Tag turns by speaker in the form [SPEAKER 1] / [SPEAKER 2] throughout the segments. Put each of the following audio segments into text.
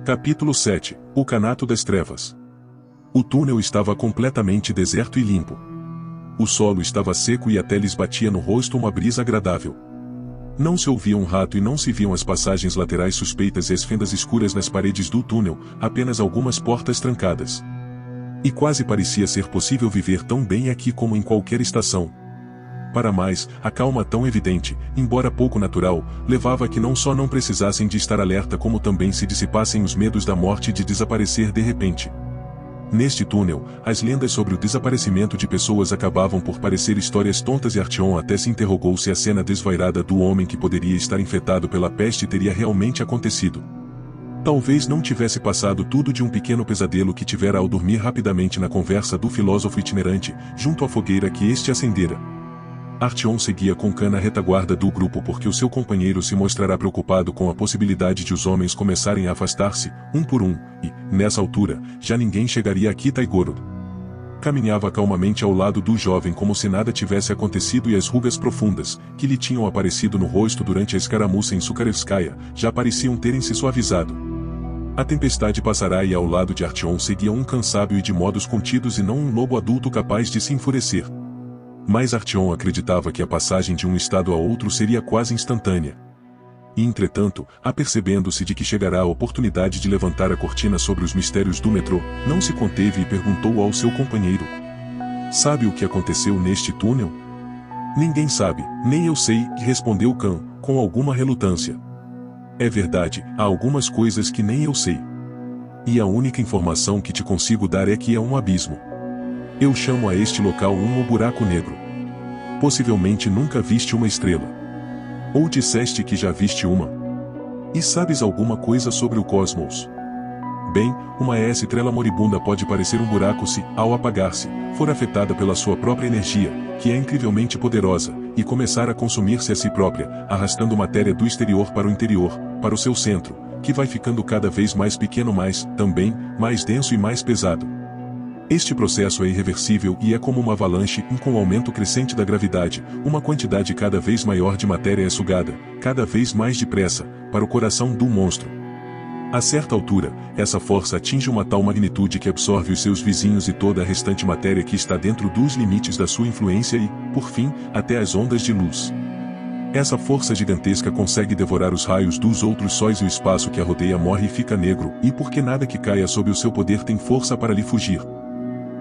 [SPEAKER 1] Capítulo 7. O Canato das Trevas. O túnel estava completamente deserto e limpo. O solo estava seco e até lhes batia no rosto uma brisa agradável. Não se ouvia um rato e não se viam as passagens laterais suspeitas e as fendas escuras nas paredes do túnel, apenas algumas portas trancadas. E quase parecia ser possível viver tão bem aqui como em qualquer estação. Para mais, a calma tão evidente, embora pouco natural, levava a que não só não precisassem de estar alerta como também se dissipassem os medos da morte e de desaparecer de repente. Neste túnel, as lendas sobre o desaparecimento de pessoas acabavam por parecer histórias tontas e Artyom até se interrogou se a cena desvairada do homem que poderia estar infectado pela peste teria realmente acontecido. Talvez não tivesse passado tudo de um pequeno pesadelo que tivera ao dormir rapidamente na conversa do filósofo itinerante, junto à fogueira que este acendera. Artyom seguia com Khan na retaguarda do grupo porque o seu companheiro se mostrará preocupado com a possibilidade de os homens começarem a afastar-se, um por um, e, nessa altura, já ninguém chegaria a Kitai-Gorod. Caminhava calmamente ao lado do jovem como se nada tivesse acontecido e as rugas profundas, que lhe tinham aparecido no rosto durante a escaramuça em Sukarevskaya, já pareciam terem se suavizado. A tempestade passará e ao lado de Artyom seguia um Khan sábio e de modos contidos e não um lobo adulto capaz de se enfurecer. Mas Artyom acreditava que a passagem de um estado a outro seria quase instantânea. E entretanto, apercebendo-se de que chegará a oportunidade de levantar a cortina sobre os mistérios do metrô, não se conteve e perguntou ao seu companheiro: "Sabe o que aconteceu neste túnel?" "Ninguém sabe, nem eu sei", respondeu Khan, com alguma relutância. "É verdade, há algumas coisas que nem eu sei. E a única informação que te consigo dar é que é um abismo. Eu chamo a este local um buraco negro. Possivelmente nunca viste uma estrela. Ou disseste que já viste uma? E sabes alguma coisa sobre o cosmos? Bem, uma estrela moribunda pode parecer um buraco se, ao apagar-se, for afetada pela sua própria energia, que é incrivelmente poderosa, e começar a consumir-se a si própria, arrastando matéria do exterior para o interior, para o seu centro, que vai ficando cada vez mais pequeno também, mais denso e mais pesado. Este processo é irreversível e é como uma avalanche e com o aumento crescente da gravidade, uma quantidade cada vez maior de matéria é sugada, cada vez mais depressa, para o coração do monstro. A certa altura, essa força atinge uma tal magnitude que absorve os seus vizinhos e toda a restante matéria que está dentro dos limites da sua influência e, por fim, até as ondas de luz. Essa força gigantesca consegue devorar os raios dos outros sóis e o espaço que a rodeia morre e fica negro, e porque nada que caia sob o seu poder tem força para lhe fugir.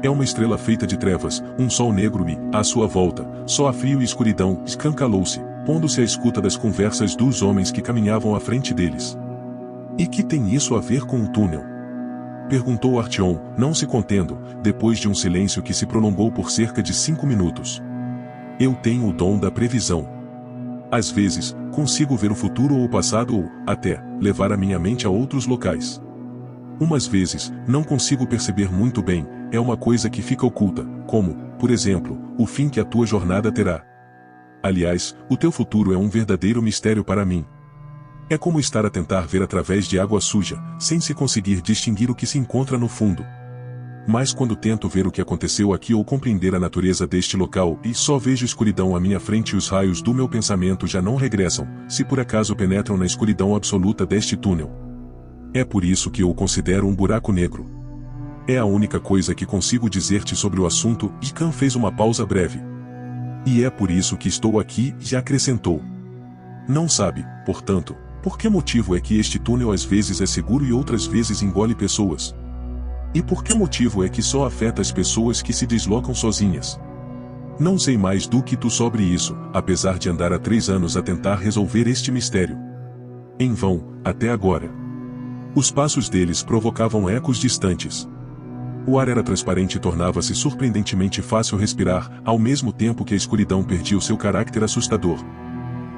[SPEAKER 1] É uma estrela feita de trevas, um sol negro e, à sua volta, só há frio e escuridão. Khan calou-se, pondo-se à escuta das conversas dos homens que caminhavam à frente deles. "E que tem isso a ver com o túnel?" perguntou Artyom, não se contendo, depois de um silêncio que se prolongou por cerca de 5 minutos. "Eu tenho o dom da previsão. Às vezes, consigo ver o futuro ou o passado ou, até, levar a minha mente a outros locais. Umas vezes, não consigo perceber muito bem, é uma coisa que fica oculta, como, por exemplo, o fim que a tua jornada terá. Aliás, o teu futuro é um verdadeiro mistério para mim. É como estar a tentar ver através de água suja, sem se conseguir distinguir o que se encontra no fundo. Mas quando tento ver o que aconteceu aqui ou compreender a natureza deste local e só vejo escuridão à minha frente e os raios do meu pensamento já não regressam, se por acaso penetram na escuridão absoluta deste túnel. É por isso que eu o considero um buraco negro. É a única coisa que consigo dizer-te sobre o assunto." E Khan fez uma pausa breve. "E é por isso que estou aqui", e acrescentou. "Não sabe, portanto, por que motivo é que este túnel às vezes é seguro e outras vezes engole pessoas? E por que motivo é que só afeta as pessoas que se deslocam sozinhas? Não sei mais do que tu sobre isso, apesar de andar há 3 anos a tentar resolver este mistério. Em vão, até agora." Os passos deles provocavam ecos distantes. O ar era transparente e tornava-se surpreendentemente fácil respirar, ao mesmo tempo que a escuridão perdia o seu caráter assustador.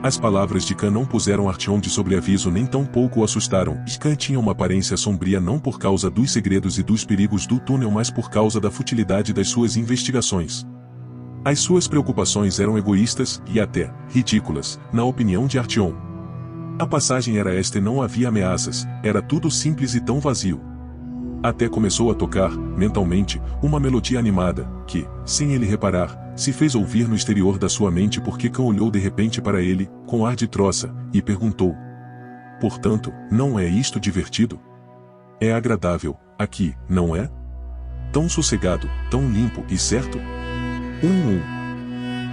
[SPEAKER 1] As palavras de Khan não puseram Artyom de sobreaviso nem tão pouco o assustaram, e Khan tinha uma aparência sombria não por causa dos segredos e dos perigos do túnel mas por causa da futilidade das suas investigações. As suas preocupações eram egoístas, e até, ridículas, na opinião de Artyom. A passagem era esta e não havia ameaças, era tudo simples e tão vazio. Até começou a tocar, mentalmente, uma melodia animada, que, sem ele reparar, se fez ouvir no exterior da sua mente porque Khan olhou de repente para ele, com ar de troça, e perguntou: "Portanto, não é isto divertido?" É agradável, aqui, não é? Tão sossegado, tão limpo e certo?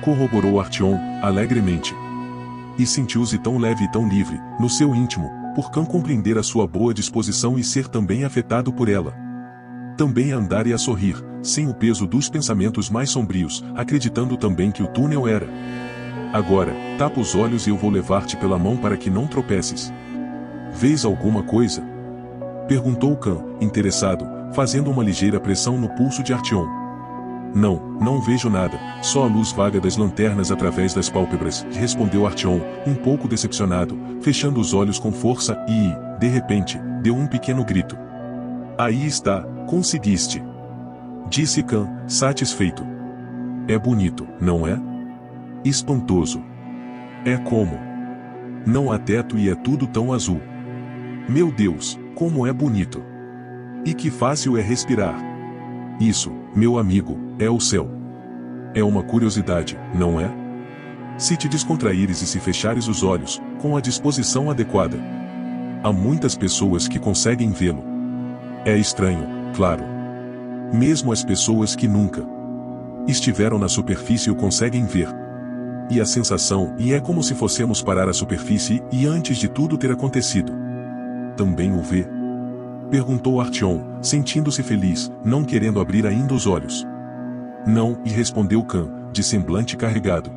[SPEAKER 1] Corroborou Artyom, alegremente. E sentiu-se tão leve e tão livre, no seu íntimo, por Khan compreender a sua boa disposição e ser também afetado por ela. Também a andar e a sorrir, sem o peso dos pensamentos mais sombrios, acreditando também que o túnel era. Agora, tapa os olhos e eu vou levar-te pela mão para que não tropeces. Vês alguma coisa? Perguntou Khan, interessado, fazendo uma ligeira pressão no pulso de Artyom. Não vejo nada, só a luz vaga das lanternas através das pálpebras, respondeu Artyom, um pouco decepcionado, fechando os olhos com força e, de repente, deu um pequeno grito. Aí está, conseguiste! Disse Khan, satisfeito. É bonito, não é? Espantoso. É como? Não há teto e é tudo tão azul. Meu Deus, como é bonito! E que fácil é respirar! Isso, meu amigo, é o céu. É uma curiosidade, não é? Se te descontraíres e se fechares os olhos, com a disposição adequada. Há muitas pessoas que conseguem vê-lo. É estranho, claro. Mesmo as pessoas que nunca estiveram na superfície o conseguem ver. E a sensação, é como se fossemos parar a superfície e antes de tudo ter acontecido. Também o vê? Perguntou Artyom, sentindo-se feliz, não querendo abrir ainda os olhos. Não, e respondeu Khan, de semblante carregado.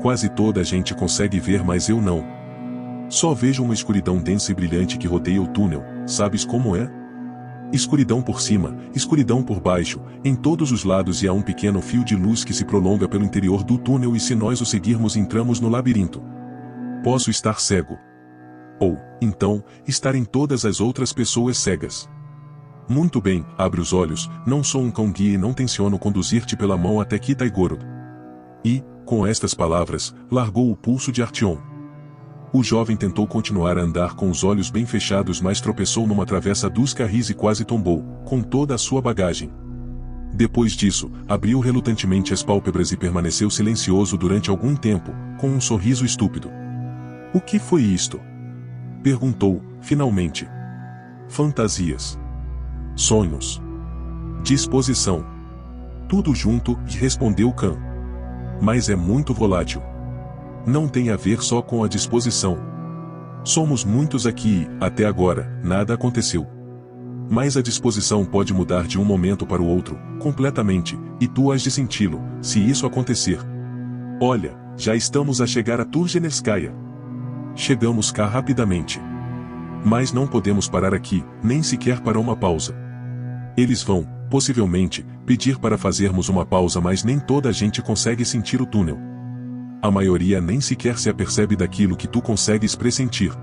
[SPEAKER 1] Quase toda a gente consegue ver, mas eu não. Só vejo uma escuridão densa e brilhante que rodeia o túnel, sabes como é? Escuridão por cima, escuridão por baixo, em todos os lados e há um pequeno fio de luz que se prolonga pelo interior do túnel e se nós o seguirmos entramos no labirinto. Posso estar cego. Ou, então, estarem todas as outras pessoas cegas. Muito bem, abre os olhos, não sou um cão guia e não tenciono conduzir-te pela mão até Kitay-Gorod. E, com estas palavras, largou o pulso de Artyom. O jovem tentou continuar a andar com os olhos bem fechados, mas tropeçou numa travessa dos carris e quase tombou, com toda a sua bagagem. Depois disso, abriu relutantemente as pálpebras e permaneceu silencioso durante algum tempo, com um sorriso estúpido. O que foi isto? Perguntou, finalmente. Fantasias. Sonhos. Disposição. Tudo junto, respondeu Khan. Mas é muito volátil. Não tem a ver só com a disposição. Somos muitos aqui e, até agora, nada aconteceu. Mas a disposição pode mudar de um momento para o outro, completamente, e tu has de senti-lo, se isso acontecer. Olha, já estamos a chegar a Turgenevskaya. Chegamos cá rapidamente. Mas não podemos parar aqui, nem sequer para uma pausa. Eles vão, possivelmente, pedir para fazermos uma pausa, mas nem toda a gente consegue sentir o túnel. A maioria nem sequer se apercebe daquilo que tu consegues pressentir.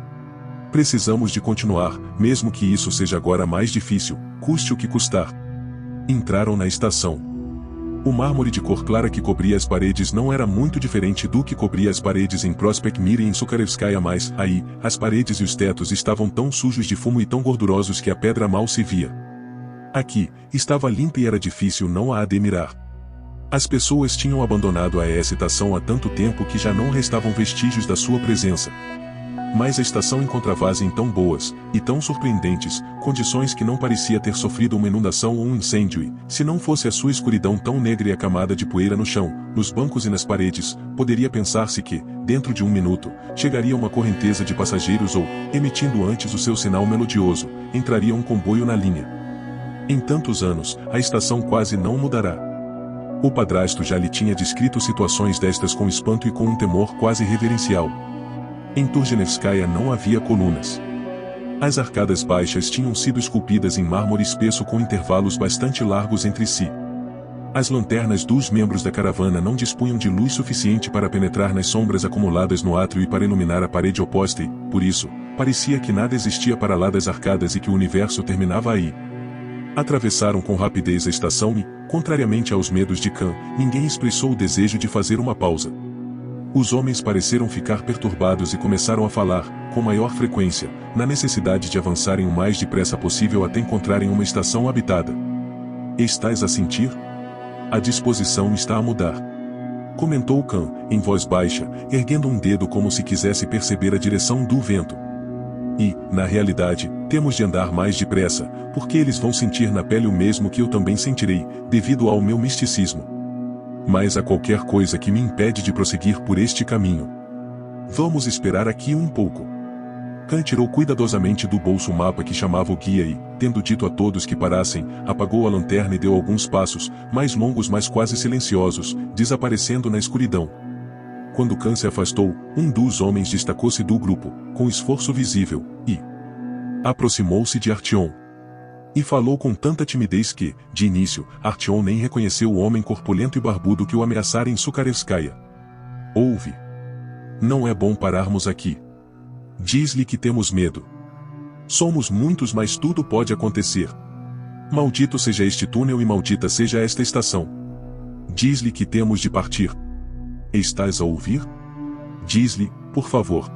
[SPEAKER 1] Precisamos de continuar, mesmo que isso seja agora mais difícil, custe o que custar. Entraram na estação. O mármore de cor clara que cobria as paredes não era muito diferente do que cobria as paredes em Prospect Mir e em Sukharevskaya, mas, aí, as paredes e os tetos estavam tão sujos de fumo e tão gordurosos que a pedra mal se via. Aqui, estava limpa e era difícil não a admirar. As pessoas tinham abandonado a estação há tanto tempo que já não restavam vestígios da sua presença. Mas a estação encontrava-se em tão boas, e tão surpreendentes, condições que não parecia ter sofrido uma inundação ou um incêndio e, se não fosse a sua escuridão tão negra e a camada de poeira no chão, nos bancos e nas paredes, poderia pensar-se que, dentro de um minuto, chegaria uma correnteza de passageiros ou, emitindo antes o seu sinal melodioso, entraria um comboio na linha. Em tantos anos, a estação quase não mudará. O padrasto já lhe tinha descrito situações destas com espanto e com um temor quase reverencial. Em Turgenevskaya não havia colunas. As arcadas baixas tinham sido esculpidas em mármore espesso com intervalos bastante largos entre si. As lanternas dos membros da caravana não dispunham de luz suficiente para penetrar nas sombras acumuladas no átrio e para iluminar a parede oposta e, por isso, parecia que nada existia para lá das arcadas e que o universo terminava aí. Atravessaram com rapidez a estação e, contrariamente aos medos de Khan, ninguém expressou o desejo de fazer uma pausa. Os homens pareceram ficar perturbados e começaram a falar, com maior frequência, na necessidade de avançarem o mais depressa possível até encontrarem uma estação habitada. Estás a sentir? A disposição está a mudar. Comentou Khan, em voz baixa, erguendo um dedo como se quisesse perceber a direção do vento. E, na realidade, temos de andar mais depressa, porque eles vão sentir na pele o mesmo que eu também sentirei, devido ao meu misticismo. Mas há qualquer coisa que me impede de prosseguir por este caminho. Vamos esperar aqui um pouco. Khan tirou cuidadosamente do bolso um mapa que chamava o guia e, tendo dito a todos que parassem, apagou a lanterna e deu alguns passos, mais longos mas quase silenciosos, desaparecendo na escuridão. Quando Khan se afastou, um dos homens destacou-se do grupo, com esforço visível, e aproximou-se de Artyom. E falou com tanta timidez que, de início, Artyom nem reconheceu o homem corpulento e barbudo que o ameaçara em Sukarevskaya. Ouve. Não é bom pararmos aqui. Diz-lhe que temos medo. Somos muitos, mas tudo pode acontecer. Maldito seja este túnel e maldita seja esta estação. Diz-lhe que temos de partir. Estás a ouvir? Diz-lhe, por favor.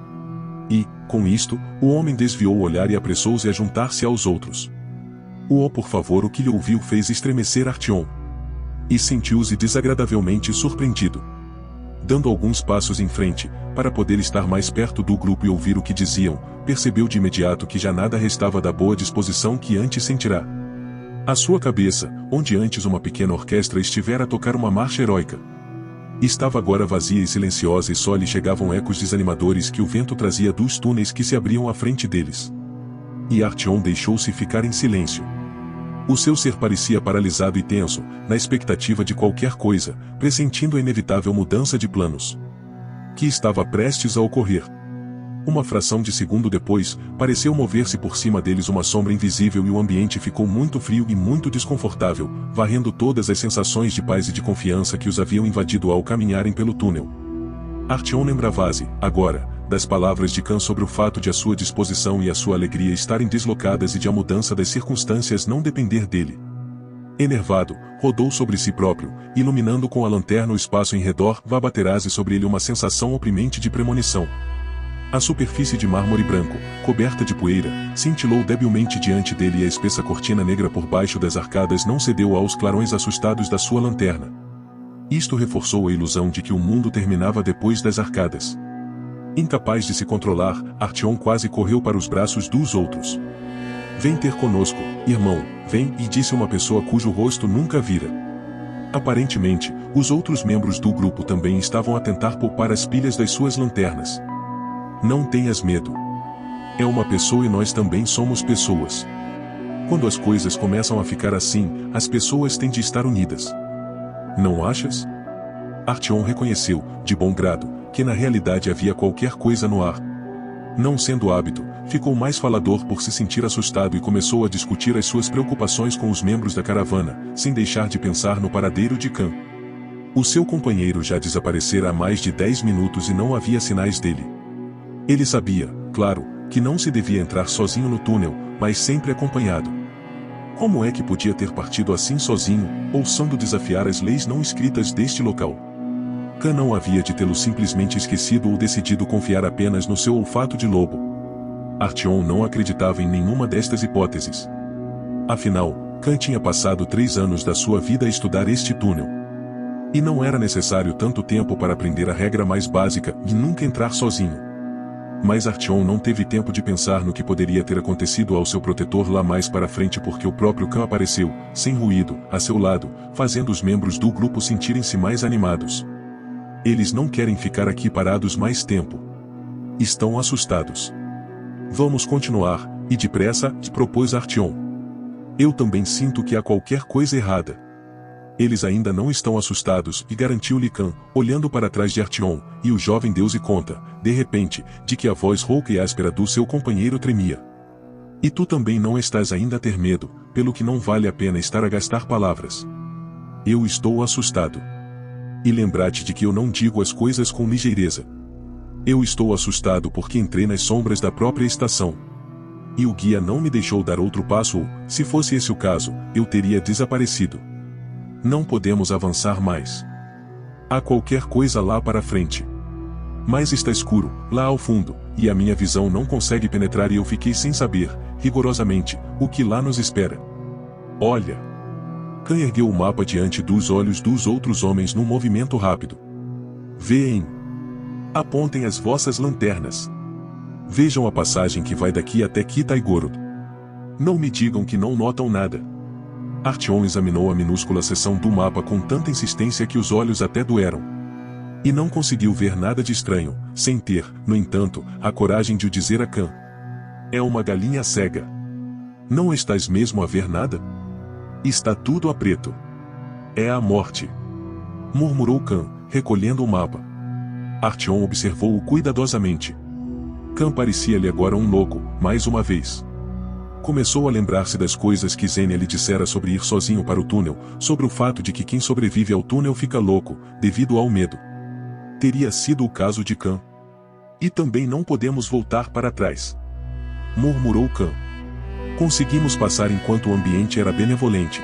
[SPEAKER 1] E, com isto, o homem desviou o olhar e apressou-se a juntar-se aos outros. Por favor, o que lhe ouviu fez estremecer Artyom. E sentiu-se desagradavelmente surpreendido. Dando alguns passos em frente, para poder estar mais perto do grupo e ouvir o que diziam, percebeu de imediato que já nada restava da boa disposição que antes sentirá. A sua cabeça, onde antes uma pequena orquestra estivera a tocar uma marcha heróica, estava agora vazia e silenciosa e só lhe chegavam ecos desanimadores que o vento trazia dos túneis que se abriam à frente deles. E Artyom deixou-se ficar em silêncio. O seu ser parecia paralisado e tenso, na expectativa de qualquer coisa, pressentindo a inevitável mudança de planos que estava prestes a ocorrer. Uma fração de segundo depois, pareceu mover-se por cima deles uma sombra invisível e o ambiente ficou muito frio e muito desconfortável, varrendo todas as sensações de paz e de confiança que os haviam invadido ao caminharem pelo túnel. Artyom lembrava-se, agora, das palavras de Khan sobre o fato de a sua disposição e a sua alegria estarem deslocadas e de a mudança das circunstâncias não depender dele. Enervado, rodou sobre si próprio, iluminando com a lanterna o espaço em redor, baterase sobre ele uma sensação oprimente de premonição. A superfície de mármore branco, coberta de poeira, cintilou debilmente diante dele e a espessa cortina negra por baixo das arcadas não cedeu aos clarões assustados da sua lanterna. Isto reforçou a ilusão de que o mundo terminava depois das arcadas. Incapaz de se controlar, Artyom quase correu para os braços dos outros. Vem ter conosco, irmão, vem, e disse uma pessoa cujo rosto nunca vira. Aparentemente, os outros membros do grupo também estavam a tentar poupar as pilhas das suas lanternas. Não tenhas medo. É uma pessoa e nós também somos pessoas. Quando as coisas começam a ficar assim, as pessoas têm de estar unidas. Não achas? Artyom reconheceu, de bom grado, que na realidade havia qualquer coisa no ar. Não sendo hábito, ficou mais falador por se sentir assustado e começou a discutir as suas preocupações com os membros da caravana, sem deixar de pensar no paradeiro de Khan. O seu companheiro já desaparecera há mais de 10 minutos e não havia sinais dele. Ele sabia, claro, que não se devia entrar sozinho no túnel, mas sempre acompanhado. Como é que podia ter partido assim sozinho, ousando desafiar as leis não escritas deste local? Khan não havia de tê-lo simplesmente esquecido ou decidido confiar apenas no seu olfato de lobo. Artyom não acreditava em nenhuma destas hipóteses. Afinal, Khan tinha passado 3 anos da sua vida a estudar este túnel. E não era necessário tanto tempo para aprender a regra mais básica e nunca entrar sozinho. Mas Artyom não teve tempo de pensar no que poderia ter acontecido ao seu protetor lá mais para frente porque o próprio Khan apareceu, sem ruído, a seu lado, fazendo os membros do grupo sentirem-se mais animados. Eles não querem ficar aqui parados mais tempo. Estão assustados. Vamos continuar, e depressa, propôs Artyom. Eu também sinto que há qualquer coisa errada. Eles ainda não estão assustados, e garantiu-lhe Khan, olhando para trás de Artyom, e o jovem deu-se conta, de repente, de que a voz rouca e áspera do seu companheiro tremia. E tu também não estás ainda a ter medo, pelo que não vale a pena estar a gastar palavras. Eu estou assustado. E lembra-te de que eu não digo as coisas com ligeireza. Eu estou assustado porque entrei nas sombras da própria estação. E o guia não me deixou dar outro passo ou, se fosse esse o caso, eu teria desaparecido. Não podemos avançar mais. Há qualquer coisa lá para frente. Mas está escuro, lá ao fundo, e a minha visão não consegue penetrar e eu fiquei sem saber, rigorosamente, o que lá nos espera. Olha! Khan ergueu o mapa diante dos olhos dos outros homens num movimento rápido. Veem! Apontem as vossas lanternas. Vejam a passagem que vai daqui até Kitai-Gorod. Não me digam que não notam nada. Artyom examinou a minúscula seção do mapa com tanta insistência que os olhos até doeram. E não conseguiu ver nada de estranho, sem ter, no entanto, a coragem de o dizer a Khan. É uma galinha cega. Não estás mesmo a ver nada? Está tudo a preto. É a morte. Murmurou Khan, recolhendo o mapa. Artyom observou-o cuidadosamente. Khan parecia-lhe agora um louco, mais uma vez. Começou a lembrar-se das coisas que Zenia lhe dissera sobre ir sozinho para o túnel, sobre o fato de que quem sobrevive ao túnel fica louco, devido ao medo. Teria sido o caso de Khan. E também não podemos voltar para trás. Murmurou Khan. Conseguimos passar enquanto o ambiente era benevolente.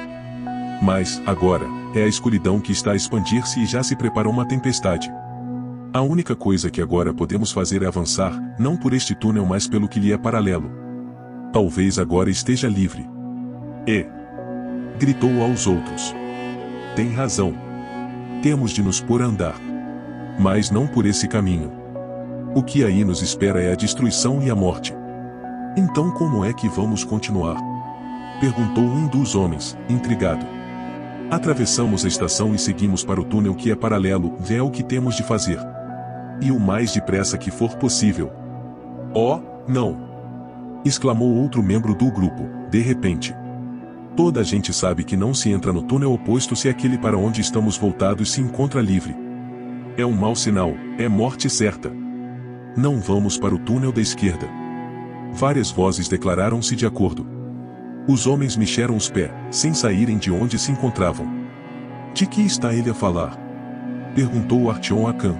[SPEAKER 1] Mas, agora, é a escuridão que está a expandir-se e já se prepara uma tempestade. A única coisa que agora podemos fazer é avançar, não por este túnel mas pelo que lhe é paralelo. Talvez agora esteja livre. Gritou aos outros. Tem razão. Temos de nos pôr a andar. Mas não por esse caminho. O que aí nos espera é a destruição e a morte. Então como é que vamos continuar? Perguntou um dos homens, intrigado. Atravessamos a estação e seguimos para o túnel que é paralelo, é o que temos de fazer. E o mais depressa que for possível. Oh, não! Exclamou outro membro do grupo, de repente. Toda a gente sabe que não se entra no túnel oposto se aquele para onde estamos voltados se encontra livre. É um mau sinal, é morte certa. Não vamos para o túnel da esquerda. Várias vozes declararam-se de acordo. Os homens mexeram os pés, sem saírem de onde se encontravam. De que está ele a falar? Perguntou Artyom a Khan.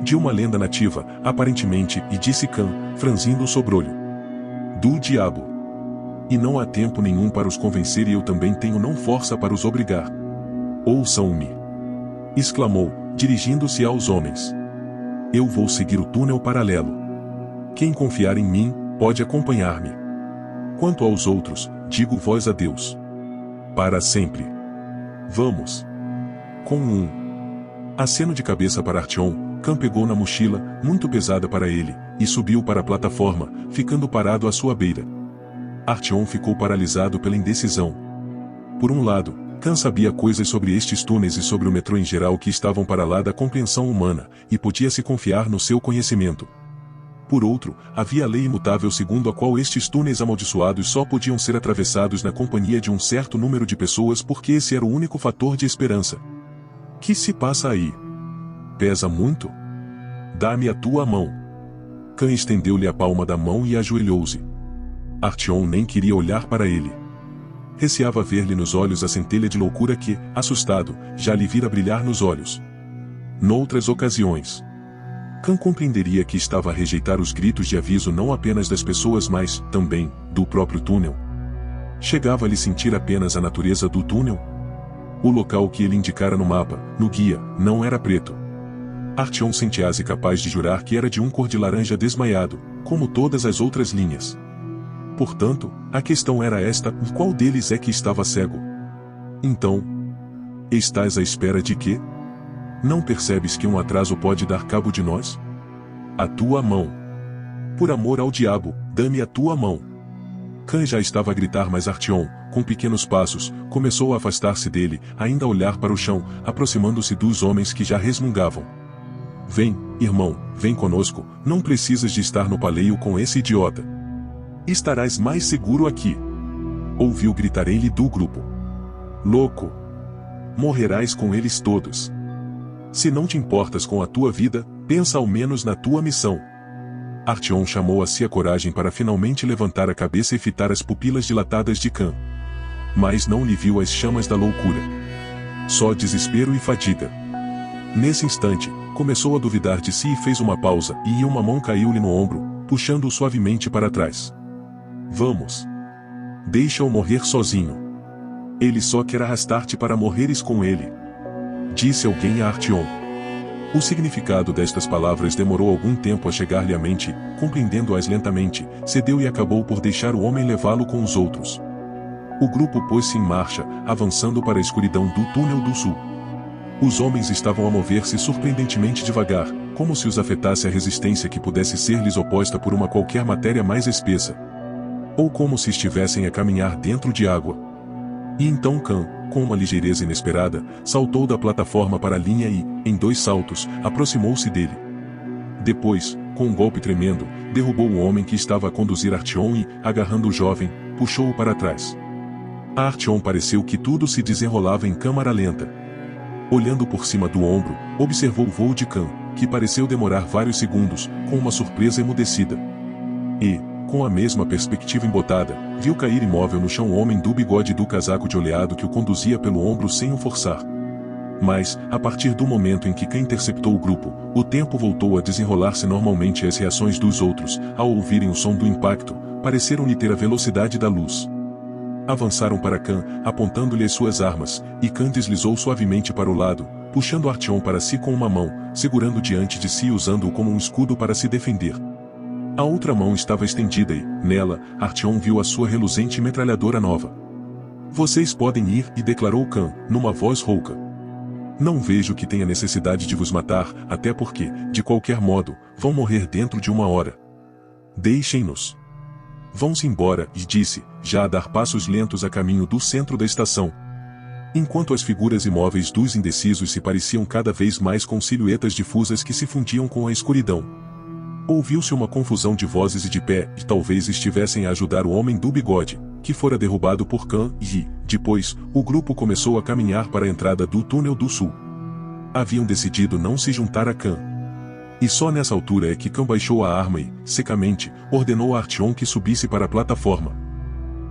[SPEAKER 1] De uma lenda nativa, aparentemente, e disse Khan, franzindo o sobrolho. Do diabo. E não há tempo nenhum para os convencer e eu também tenho não força para os obrigar. Ouçam-me. Exclamou, dirigindo-se aos homens. Eu vou seguir o túnel paralelo. Quem confiar em mim, pode acompanhar-me. Quanto aos outros, digo vós a Deus. Para sempre. Vamos. Com um aceno de cabeça para Artyom, Khan pegou na mochila, muito pesada para ele, e subiu para a plataforma, ficando parado à sua beira. Artyom ficou paralisado pela indecisão. Por um lado, Khan sabia coisas sobre estes túneis e sobre o metrô em geral que estavam para lá da compreensão humana, e podia-se confiar no seu conhecimento. Por outro, havia a lei imutável segundo a qual estes túneis amaldiçoados só podiam ser atravessados na companhia de um certo número de pessoas porque esse era o único fator de esperança. Que se passa aí? Pesa muito? Dá-me a tua mão. Khan estendeu-lhe a palma da mão e ajoelhou-se. Artyom nem queria olhar para ele. Receava ver-lhe nos olhos a centelha de loucura que, assustado, já lhe vira brilhar nos olhos. Noutras ocasiões, Khan compreenderia que estava a rejeitar os gritos de aviso não apenas das pessoas mas, também, do próprio túnel. Chegava-lhe sentir apenas a natureza do túnel? O local que ele indicara no mapa, no guia, não era preto. Artyom sentia-se capaz de jurar que era de um cor de laranja desmaiado, como todas as outras linhas. Portanto, a questão era esta, qual deles é que estava cego? Então, estás à espera de quê? Não percebes que um atraso pode dar cabo de nós? A tua mão. Por amor ao diabo, dá-me a tua mão. Khan já estava a gritar mas Artyom, com pequenos passos, começou a afastar-se dele, ainda a olhar para o chão, aproximando-se dos homens que já resmungavam. Vem, irmão, vem conosco, não precisas de estar no paleio com esse idiota. Estarás mais seguro aqui. Ouviu gritar ele do grupo. Louco! Morrerás com eles todos. Se não te importas com a tua vida, pensa ao menos na tua missão. Artyom chamou a si a coragem para finalmente levantar a cabeça e fitar as pupilas dilatadas de Khan. Mas não lhe viu as chamas da loucura. Só desespero e fadiga. Nesse instante, começou a duvidar de si e fez uma pausa, e uma mão caiu-lhe no ombro, puxando-o suavemente para trás. Vamos. Deixa-o morrer sozinho. Ele só quer arrastar-te para morreres com ele. Disse alguém a Artyom. O significado destas palavras demorou algum tempo a chegar-lhe à mente, compreendendo-as lentamente, cedeu e acabou por deixar o homem levá-lo com os outros. O grupo pôs-se em marcha, avançando para a escuridão do túnel do sul. Os homens estavam a mover-se surpreendentemente devagar, como se os afetasse a resistência que pudesse ser-lhes oposta por uma qualquer matéria mais espessa. Ou como se estivessem a caminhar dentro de água. E então Khan, com uma ligeireza inesperada, saltou da plataforma para a linha e, em 2 saltos, aproximou-se dele. Depois, com um golpe tremendo, derrubou o homem que estava a conduzir Artyom e, agarrando o jovem, puxou-o para trás. A Artyom pareceu que tudo se desenrolava em câmara lenta. Olhando por cima do ombro, observou o voo de Khan, que pareceu demorar vários segundos, com uma surpresa emudecida. E, com a mesma perspectiva embotada, viu cair imóvel no chão o homem do bigode e do casaco de oleado que o conduzia pelo ombro sem o forçar. Mas, a partir do momento em que Khan interceptou o grupo, o tempo voltou a desenrolar-se normalmente e as reações dos outros, ao ouvirem o som do impacto, pareceram-lhe ter a velocidade da luz. Avançaram para Khan, apontando-lhe as suas armas, e Khan deslizou suavemente para o lado, puxando Artyom para si com uma mão, segurando diante de si e usando-o como um escudo para se defender. A outra mão estava estendida e, nela, Artyom viu a sua reluzente metralhadora nova. "Vocês podem ir", e declarou Khan, numa voz rouca. "Não vejo que tenha necessidade de vos matar, até porque, de qualquer modo, vão morrer dentro de 1 hora. Deixem-nos." "Vão-se embora", e disse, já a dar passos lentos a caminho do centro da estação. Enquanto as figuras imóveis dos indecisos se pareciam cada vez mais com silhuetas difusas que se fundiam com a escuridão. Ouviu-se uma confusão de vozes e de pé, e talvez estivessem a ajudar o homem do bigode, que fora derrubado por Khan, e, depois, o grupo começou a caminhar para a entrada do túnel do sul. Haviam decidido não se juntar a Khan. E só nessa altura é que Khan baixou a arma e, secamente, ordenou a Artyom que subisse para a plataforma.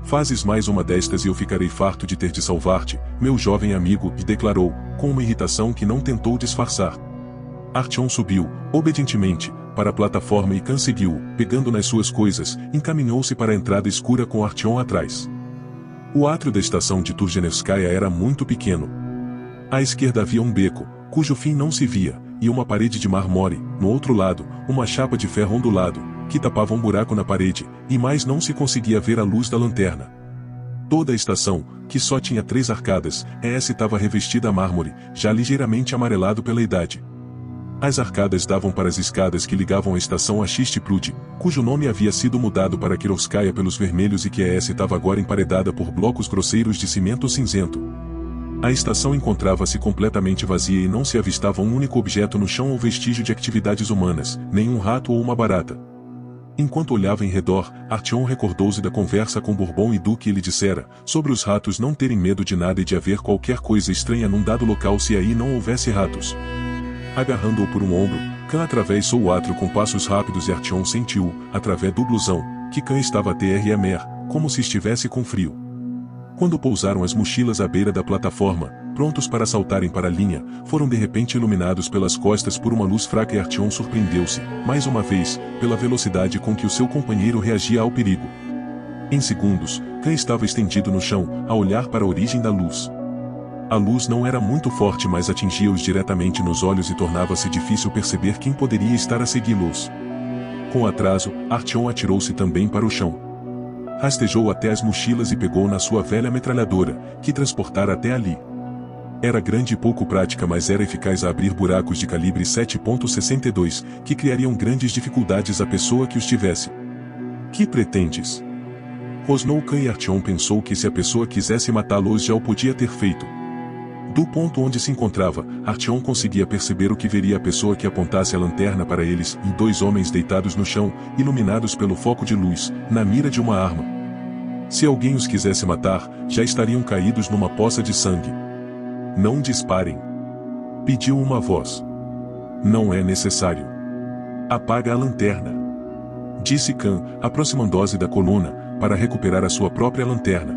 [SPEAKER 1] "Fazes mais uma destas e eu ficarei farto de ter de salvar-te, meu jovem amigo", e declarou, com uma irritação que não tentou disfarçar. Artyom subiu, obedientemente, para a plataforma e Khan seguiu, pegando nas suas coisas, encaminhou-se para a entrada escura com Artyom atrás. O átrio da estação de Turgenevskaya era muito pequeno. À esquerda havia um beco, cujo fim não se via, e uma parede de mármore, no outro lado, uma chapa de ferro ondulado, que tapava um buraco na parede, e mais não se conseguia ver a luz da lanterna. Toda a estação, que só tinha 3 arcadas, estava revestida a mármore, já ligeiramente amarelado pela idade. As arcadas davam para as escadas que ligavam a estação a Chist-Prud, cujo nome havia sido mudado para Kirovskaya pelos vermelhos e que estava agora emparedada por blocos grosseiros de cimento cinzento. A estação encontrava-se completamente vazia e não se avistava um único objeto no chão ou vestígio de atividades humanas, nenhum rato ou uma barata. Enquanto olhava em redor, Artyom recordou-se da conversa com Bourbon e do que ele dissera, sobre os ratos não terem medo de nada e de haver qualquer coisa estranha num dado local se aí não houvesse ratos. Agarrando-o por um ombro, Khan atravessou o átrio com passos rápidos e Artyom sentiu, através do blusão, que Khan estava a tremer, como se estivesse com frio. Quando pousaram as mochilas à beira da plataforma, prontos para saltarem para a linha, foram de repente iluminados pelas costas por uma luz fraca e Artyom surpreendeu-se, mais uma vez, pela velocidade com que o seu companheiro reagia ao perigo. Em segundos, Khan estava estendido no chão, a olhar para a origem da luz. A luz não era muito forte, mas atingia-os diretamente nos olhos e tornava-se difícil perceber quem poderia estar a segui-los. Com atraso, Artyom atirou-se também para o chão. Rastejou até as mochilas e pegou na sua velha metralhadora, que transportara até ali. Era grande e pouco prática, mas era eficaz a abrir buracos de calibre 7.62, que criariam grandes dificuldades à pessoa que os tivesse. "Que pretendes?" rosnou Khan e Artyom pensou que se a pessoa quisesse matá-los já o podia ter feito. Do ponto onde se encontrava, Artyom conseguia perceber o que veria a pessoa que apontasse a lanterna para eles, e 2 homens deitados no chão, iluminados pelo foco de luz, na mira de uma arma. Se alguém os quisesse matar, já estariam caídos numa poça de sangue. "Não disparem", pediu uma voz. "Não é necessário. Apaga a lanterna", disse Khan, aproximando-se da coluna, para recuperar a sua própria lanterna.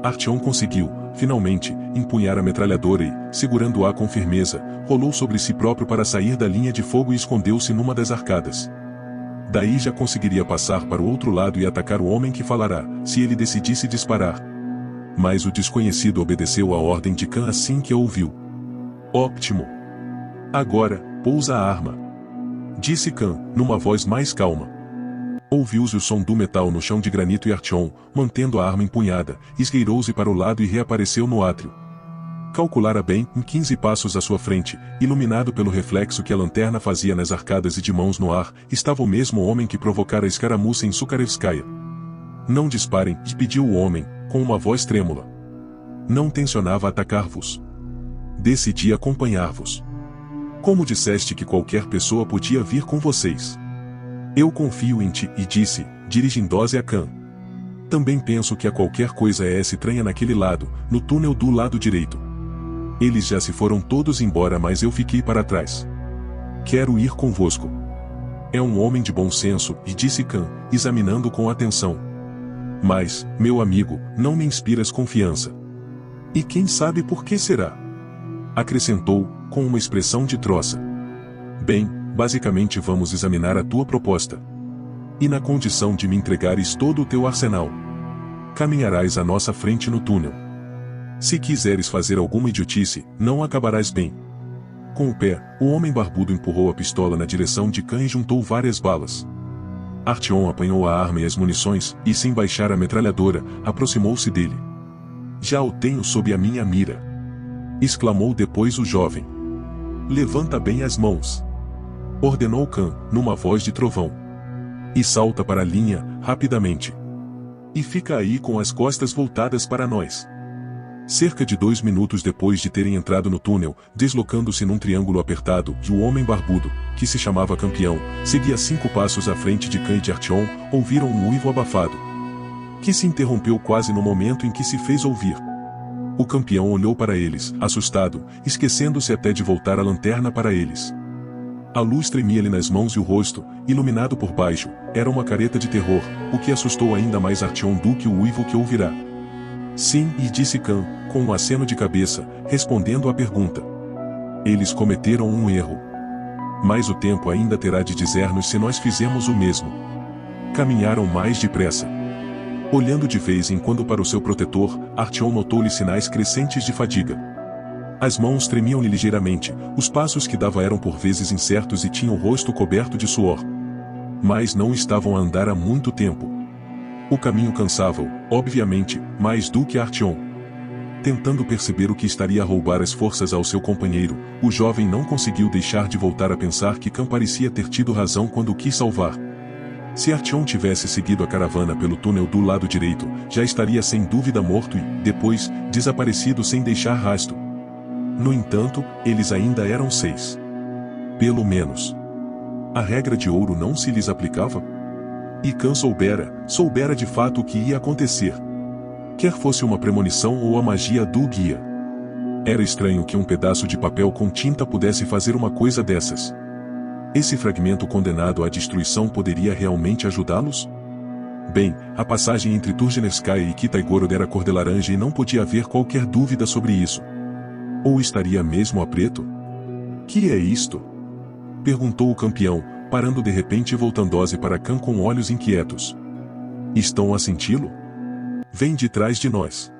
[SPEAKER 1] Artyom conseguiu, finalmente, empunhar a metralhadora e, segurando-a com firmeza, rolou sobre si próprio para sair da linha de fogo e escondeu-se numa das arcadas. Daí já conseguiria passar para o outro lado e atacar o homem que falará, se ele decidisse disparar. Mas o desconhecido obedeceu à ordem de Khan assim que a ouviu. "Ótimo. Agora, pousa a arma", disse Khan, numa voz mais calma. Ouviu-se o som do metal no chão de granito e Artyom, mantendo a arma empunhada, esgueirou-se para o lado e reapareceu no átrio. Calculara bem, em 15 passos à sua frente, iluminado pelo reflexo que a lanterna fazia nas arcadas e de mãos no ar, estava o mesmo homem que provocara a escaramuça em Sukharevskaya. Não disparem, pediu o homem, com uma voz trêmula. Não tencionava atacar-vos. Decidi acompanhar-vos. Como disseste que qualquer pessoa podia vir com vocês? Eu confio em ti, e disse, dirigindo-se a Khan. Também penso que há qualquer coisa estranha naquele lado, no túnel do lado direito. Eles já se foram todos embora, mas eu fiquei para trás. Quero ir convosco. É um homem de bom senso, e disse Khan, examinando com atenção. Mas, meu amigo, não me inspiras confiança. E quem sabe por que será? Acrescentou, com uma expressão de troça. Bem, basicamente vamos examinar a tua proposta. E na condição de me entregares todo o teu arsenal, caminharás à nossa frente no túnel. Se quiseres fazer alguma idiotice, não acabarás bem. Com o pé, o homem barbudo empurrou a pistola na direção de Khan e juntou várias balas. Artyom apanhou a arma e as munições, e sem baixar a metralhadora, aproximou-se dele. Já o tenho sob a minha mira. Exclamou depois o jovem. Levanta bem as mãos. Ordenou Khan, numa voz de trovão. E salta para a linha, rapidamente. E fica aí com as costas voltadas para nós. Cerca de 2 minutos depois de terem entrado no túnel, deslocando-se num triângulo apertado, e o homem barbudo, que se chamava Campeão, seguia 5 passos à frente de Khan e de Artyom, ouviram um uivo abafado, que se interrompeu quase no momento em que se fez ouvir. O Campeão olhou para eles, assustado, esquecendo-se até de voltar a lanterna para eles. A luz tremia-lhe nas mãos e o rosto, iluminado por baixo, era uma careta de terror, o que assustou ainda mais Artyom do que o uivo que ouvirá. Sim, e disse Khan, com um aceno de cabeça, respondendo à pergunta. Eles cometeram um erro. Mas o tempo ainda terá de dizer-nos se nós fizemos o mesmo. Caminharam mais depressa. Olhando de vez em quando para o seu protetor, Artyom notou-lhe sinais crescentes de fadiga. As mãos tremiam-lhe ligeiramente, os passos que dava eram por vezes incertos e tinha o rosto coberto de suor. Mas não estavam a andar há muito tempo. O caminho cansava-o, obviamente, mais do que Artyom. Tentando perceber o que estaria a roubar as forças ao seu companheiro, o jovem não conseguiu deixar de voltar a pensar que Khan parecia ter tido razão quando o quis salvar. Se Artyom tivesse seguido a caravana pelo túnel do lado direito, já estaria sem dúvida morto e, depois, desaparecido sem deixar rastro. No entanto, eles ainda eram 6. Pelo menos. A regra de ouro não se lhes aplicava? E Khan soubera de fato o que ia acontecer. Quer fosse uma premonição ou a magia do guia. Era estranho que um pedaço de papel com tinta pudesse fazer uma coisa dessas. Esse fragmento condenado à destruição poderia realmente ajudá-los? Bem, a passagem entre Turgenevskaya e Kitaigorod era cor de laranja e não podia haver qualquer dúvida sobre isso. Ou estaria mesmo a preto? Que é isto? Perguntou o Campeão, parando de repente e voltando-se para Khan com olhos inquietos. Estão a senti-lo? Vem de trás de nós.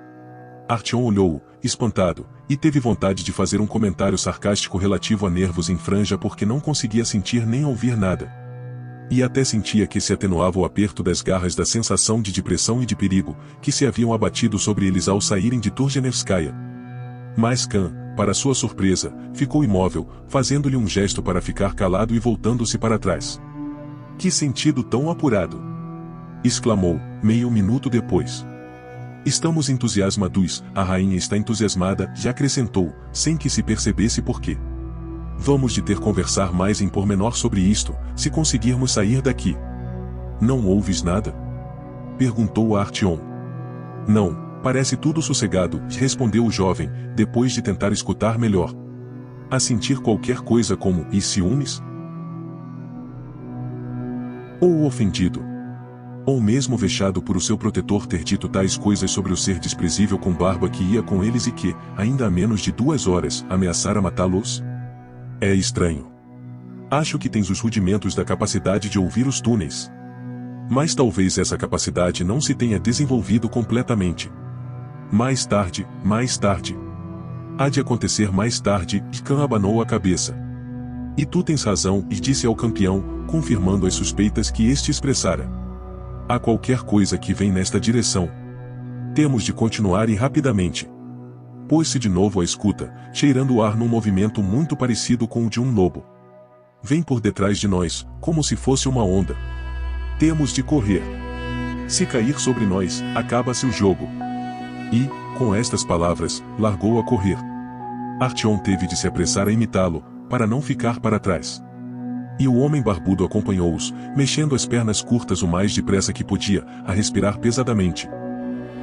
[SPEAKER 1] Artyom olhou-o, espantado, e teve vontade de fazer um comentário sarcástico relativo a nervos em franja porque não conseguia sentir nem ouvir nada. E até sentia que se atenuava o aperto das garras da sensação de depressão e de perigo, que se haviam abatido sobre eles ao saírem de Turgenevskaya. Mas Khan, para sua surpresa, ficou imóvel, fazendo-lhe um gesto para ficar calado e voltando-se para trás. Que sentido tão apurado! Exclamou, meio minuto depois. Estamos entusiasmados, a rainha está entusiasmada, já acrescentou, sem que se percebesse por quê. Vamos de ter conversar mais em pormenor sobre isto, se conseguirmos sair daqui. Não ouves nada? Perguntou Artyom. Não, parece tudo sossegado, respondeu o jovem, depois de tentar escutar melhor. A sentir qualquer coisa como, e ciúmes? Ou ofendido? Ou mesmo vexado por o seu protetor ter dito tais coisas sobre o ser desprezível com barba que ia com eles e que, ainda há menos de 2 horas, ameaçara matá-los? É estranho. Acho que tens os rudimentos da capacidade de ouvir os túneis. Mas talvez essa capacidade não se tenha desenvolvido completamente. Mais tarde. Há de acontecer mais tarde, e Khan abanou a cabeça. E tu tens razão, e disse ao Campeão, confirmando as suspeitas que este expressara. Há qualquer coisa que vem nesta direção. Temos de continuar e rapidamente. Pôs-se de novo à escuta, cheirando o ar num movimento muito parecido com o de um lobo. Vem por detrás de nós, como se fosse uma onda. Temos de correr. Se cair sobre nós, acaba-se o jogo. E, com estas palavras, largou a correr. Artyom teve de se apressar a imitá-lo, para não ficar para trás. E o homem barbudo acompanhou-os, mexendo as pernas curtas o mais depressa que podia, a respirar pesadamente.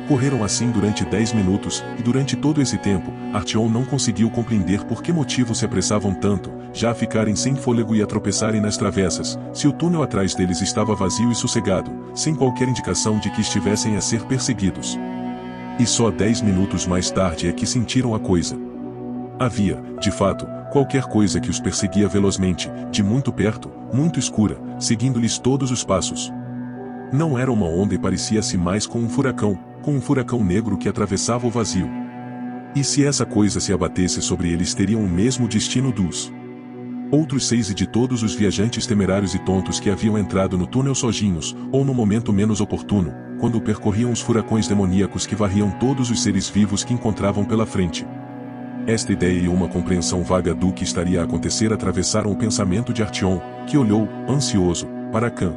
[SPEAKER 1] Correram assim durante 10 minutos, e durante todo esse tempo, Artyom não conseguiu compreender por que motivo se apressavam tanto, já a ficarem sem fôlego e a tropeçarem nas travessas, se o túnel atrás deles estava vazio e sossegado, sem qualquer indicação de que estivessem a ser perseguidos. E só 10 minutos mais tarde é que sentiram a coisa. Havia, de fato, qualquer coisa que os perseguia velozmente, de muito perto, muito escura, seguindo-lhes todos os passos. Não era uma onda e parecia-se mais com um furacão negro que atravessava o vazio. E se essa coisa se abatesse sobre eles, teriam o mesmo destino dos outros 6 e de todos os viajantes temerários e tontos que haviam entrado no túnel sozinhos, ou no momento menos oportuno, quando percorriam os furacões demoníacos que varriam todos os seres vivos que encontravam pela frente. Esta ideia e uma compreensão vaga do que estaria a acontecer atravessaram o pensamento de Artyom, que olhou, ansioso, para Khan.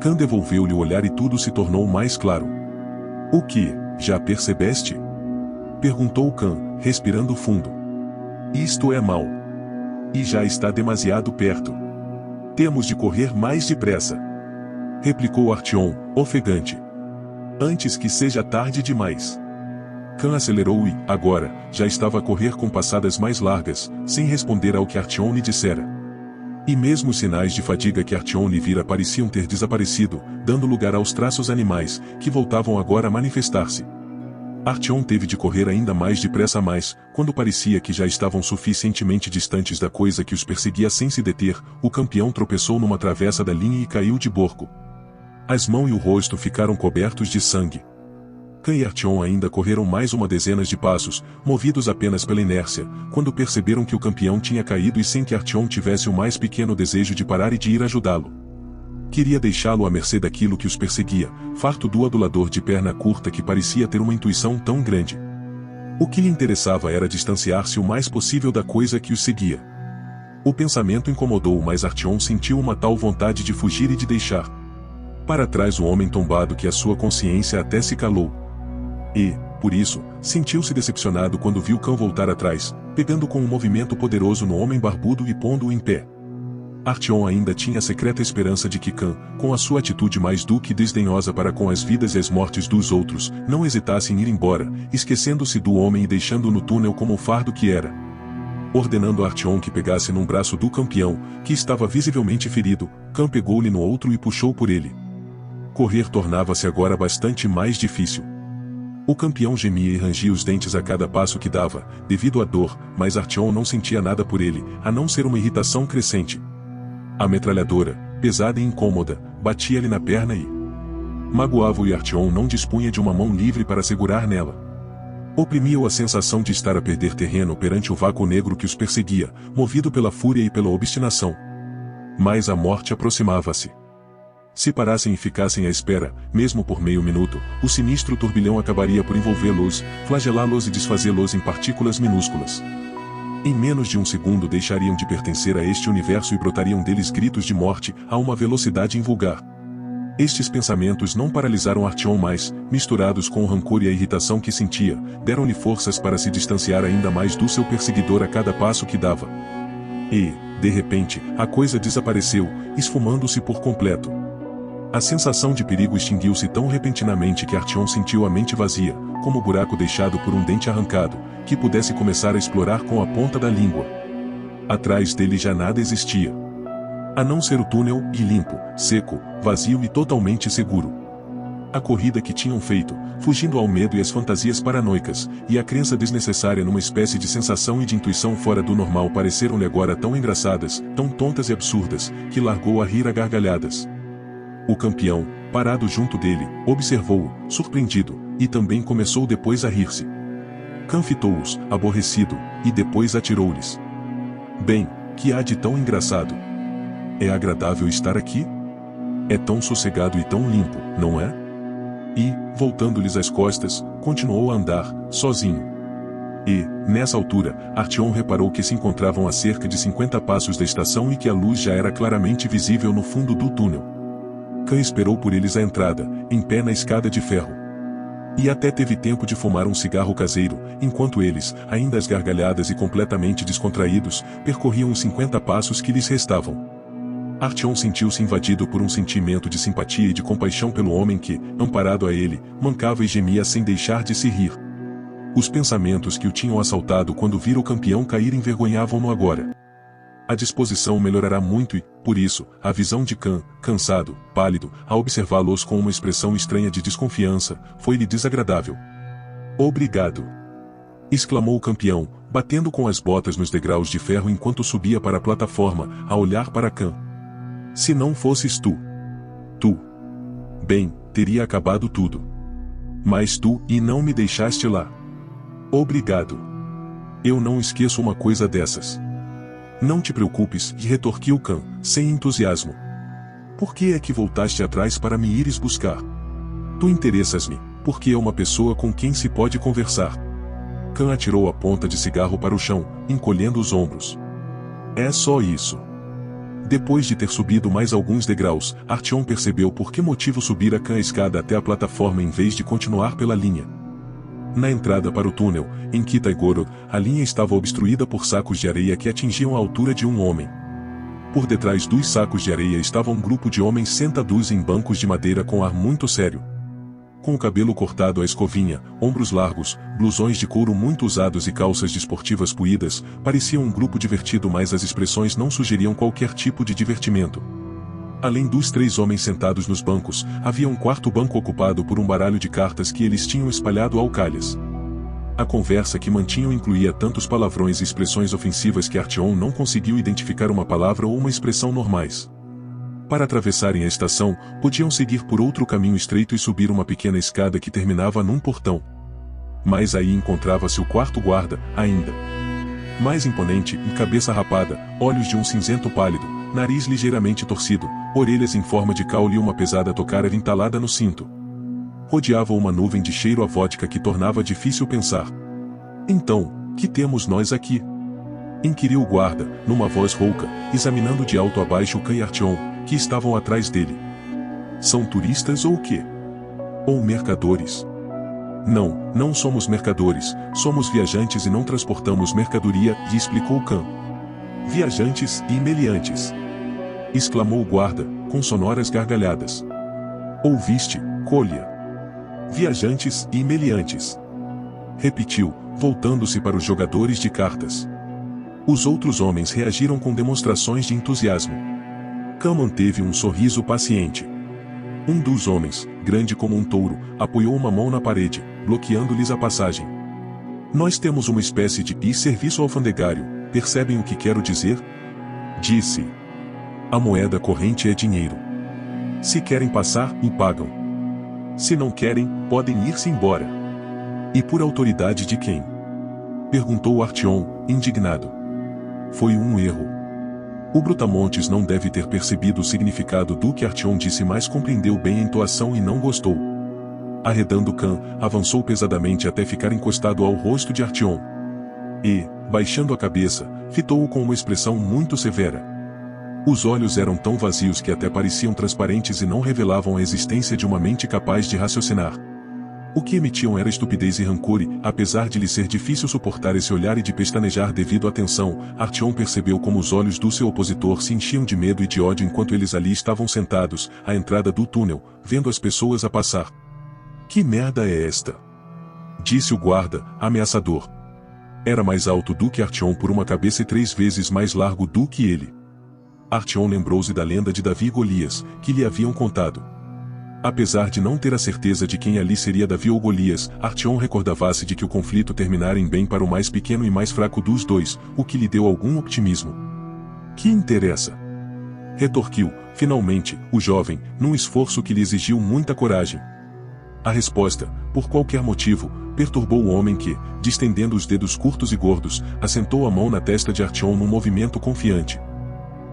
[SPEAKER 1] Khan devolveu-lhe o olhar e tudo se tornou mais claro. "O que, já percebeste?" perguntou Khan, respirando fundo. "Isto é mau. E já está demasiado perto. Temos de correr mais depressa", replicou Artyom, ofegante. "Antes que seja tarde demais." Khan acelerou e, agora, já estava a correr com passadas mais largas, sem responder ao que Artyom lhe dissera. E mesmo os sinais de fadiga que Artyom lhe vira pareciam ter desaparecido, dando lugar aos traços animais, que voltavam agora a manifestar-se. Artyom teve de correr ainda mais depressa quando parecia que já estavam suficientemente distantes da coisa que os perseguia sem se deter, o campeão tropeçou numa travessa da linha e caiu de borco. As mãos e o rosto ficaram cobertos de sangue. Khan e Artyom ainda correram mais uma dezena de passos, movidos apenas pela inércia, quando perceberam que o campeão tinha caído e sem que Artyom tivesse o mais pequeno desejo de parar e de ir ajudá-lo. Queria deixá-lo à mercê daquilo que os perseguia, farto do adulador de perna curta que parecia ter uma intuição tão grande. O que lhe interessava era distanciar-se o mais possível da coisa que os seguia. O pensamento incomodou-o, mas Artyom sentiu uma tal vontade de fugir e de deixar para trás o homem tombado que a sua consciência até se calou. E, por isso, sentiu-se decepcionado quando viu Khan voltar atrás, pegando com um movimento poderoso no homem barbudo e pondo-o em pé. Artyom ainda tinha a secreta esperança de que Khan, com a sua atitude mais do que desdenhosa para com as vidas e as mortes dos outros, não hesitasse em ir embora, esquecendo-se do homem e deixando-o no túnel como o fardo que era. Ordenando a Artyom que pegasse num braço do campeão, que estava visivelmente ferido, Khan pegou-lhe no outro e puxou por ele. Correr tornava-se agora bastante mais difícil. O campeão gemia e rangia os dentes a cada passo que dava, devido à dor, mas Artyom não sentia nada por ele, a não ser uma irritação crescente. A metralhadora, pesada e incômoda, batia-lhe na perna e magoava-o, e Artyom não dispunha de uma mão livre para segurar nela. Oprimia-o a sensação de estar a perder terreno perante o vácuo negro que os perseguia, movido pela fúria e pela obstinação. Mas a morte aproximava-se. Se parassem e ficassem à espera, mesmo por meio minuto, o sinistro turbilhão acabaria por envolvê-los, flagelá-los e desfazê-los em partículas minúsculas. Em menos de um segundo deixariam de pertencer a este universo e brotariam deles gritos de morte, a uma velocidade invulgar. Estes pensamentos não paralisaram Artyom mais, misturados com o rancor e a irritação que sentia, deram-lhe forças para se distanciar ainda mais do seu perseguidor a cada passo que dava. E, de repente, a coisa desapareceu, esfumando-se por completo. A sensação de perigo extinguiu-se tão repentinamente que Artyom sentiu a mente vazia, como o buraco deixado por um dente arrancado, que pudesse começar a explorar com a ponta da língua. Atrás dele já nada existia. A não ser o túnel, e limpo, seco, vazio e totalmente seguro. A corrida que tinham feito, fugindo ao medo e às fantasias paranoicas, e a crença desnecessária numa espécie de sensação e de intuição fora do normal pareceram-lhe agora tão engraçadas, tão tontas e absurdas, que largou a rir a gargalhadas. O campeão, parado junto dele, observou-o, surpreendido, e também começou depois a rir-se. Khan fitou-os, aborrecido, e depois atirou-lhes. "Bem, que há de tão engraçado? É agradável estar aqui? É tão sossegado e tão limpo, não é?" E, voltando-lhes as costas, continuou a andar, sozinho. E, nessa altura, Artyom reparou que se encontravam a cerca de 50 passos da estação e que a luz já era claramente visível no fundo do túnel. Khan esperou por eles à entrada, em pé na escada de ferro. E até teve tempo de fumar um cigarro caseiro, enquanto eles, ainda às gargalhadas e completamente descontraídos, percorriam os 50 passos que lhes restavam. Artyom sentiu-se invadido por um sentimento de simpatia e de compaixão pelo homem que, amparado a ele, mancava e gemia sem deixar de se rir. Os pensamentos que o tinham assaltado quando vira o campeão cair envergonhavam-no agora. A disposição melhorará muito e, por isso, a visão de Khan, cansado, pálido, a observá-los com uma expressão estranha de desconfiança, foi-lhe desagradável. "Obrigado!" exclamou o campeão, batendo com as botas nos degraus de ferro enquanto subia para a plataforma, a olhar para Khan. "Se não fosses tu. Bem, teria acabado tudo. Mas tu e não me deixaste lá. Obrigado. Eu não esqueço uma coisa dessas." "Não te preocupes", retorquiu Khan, sem entusiasmo. "Por que é que voltaste atrás para me ires buscar? Tu interessas-me, porque é uma pessoa com quem se pode conversar." Khan atirou a ponta de cigarro para o chão, encolhendo os ombros. "É só isso." Depois de ter subido mais alguns degraus, Artyom percebeu por que motivo subira Khan a escada até a plataforma em vez de continuar pela linha. Na entrada para o túnel, em Kitaigorod, a linha estava obstruída por sacos de areia que atingiam a altura de um homem. Por detrás dos sacos de areia estava um grupo de homens sentados em bancos de madeira com ar muito sério. Com o cabelo cortado à escovinha, ombros largos, blusões de couro muito usados e calças desportivas puídas, parecia um grupo divertido, mas as expressões não sugeriam qualquer tipo de divertimento. Além dos 3 homens sentados nos bancos, havia um quarto banco ocupado por um baralho de cartas que eles tinham espalhado ao calhas. A conversa que mantinham incluía tantos palavrões e expressões ofensivas que Artyom não conseguiu identificar uma palavra ou uma expressão normais. Para atravessarem a estação, podiam seguir por outro caminho estreito e subir uma pequena escada que terminava num portão. Mas aí encontrava-se o quarto guarda, ainda mais imponente, cabeça rapada, olhos de um cinzento pálido, nariz ligeiramente torcido, orelhas em forma de caule e uma pesada tocara entalada no cinto. Rodeava uma nuvem de cheiro a vodka que tornava difícil pensar. "Então, que temos nós aqui?" inquiriu o guarda, numa voz rouca, examinando de alto a baixo Khan e Artyom, que estavam atrás dele. "São turistas ou o quê? Ou mercadores?" Não somos mercadores, somos viajantes e não transportamos mercadoria", lhe explicou Khan. "Viajantes e meliantes!" exclamou o guarda, com sonoras gargalhadas. "Ouviste, Kolya? Viajantes e meliantes!" repetiu, voltando-se para os jogadores de cartas. Os outros homens reagiram com demonstrações de entusiasmo. Khan manteve um sorriso paciente. Um dos homens, grande como um touro, apoiou uma mão na parede, bloqueando-lhes a passagem. "Nós temos uma espécie de serviço alfandegário, percebem o que quero dizer?" disse. "A moeda corrente é dinheiro. Se querem passar, me pagam. Se não querem, podem ir-se embora." "E por autoridade de quem?" perguntou Artyom, indignado. Foi um erro. O Brutamontes não deve ter percebido o significado do que Artyom disse, mas compreendeu bem a entoação e não gostou. Arredando Khan, avançou pesadamente até ficar encostado ao rosto de Artyom. E, baixando a cabeça, fitou-o com uma expressão muito severa. Os olhos eram tão vazios que até pareciam transparentes e não revelavam a existência de uma mente capaz de raciocinar. O que emitiam era estupidez e rancor e, apesar de lhe ser difícil suportar esse olhar e de pestanejar devido à tensão, Artyom percebeu como os olhos do seu opositor se enchiam de medo e de ódio enquanto eles ali estavam sentados, à entrada do túnel, vendo as pessoas a passar. "Que merda é esta?" disse o guarda, ameaçador. Era mais alto do que Artyom por uma cabeça e 3 vezes mais largo do que ele. Artyom lembrou-se da lenda de Davi e Golias, que lhe haviam contado. Apesar de não ter a certeza de quem ali seria Davi ou Golias, Artyom recordava-se de que o conflito terminara em bem para o mais pequeno e mais fraco dos dois, o que lhe deu algum optimismo. "Que interessa?" retorquiu, finalmente, o jovem, num esforço que lhe exigiu muita coragem. A resposta, por qualquer motivo, perturbou o homem que, distendendo os dedos curtos e gordos, assentou a mão na testa de Artyom num movimento confiante.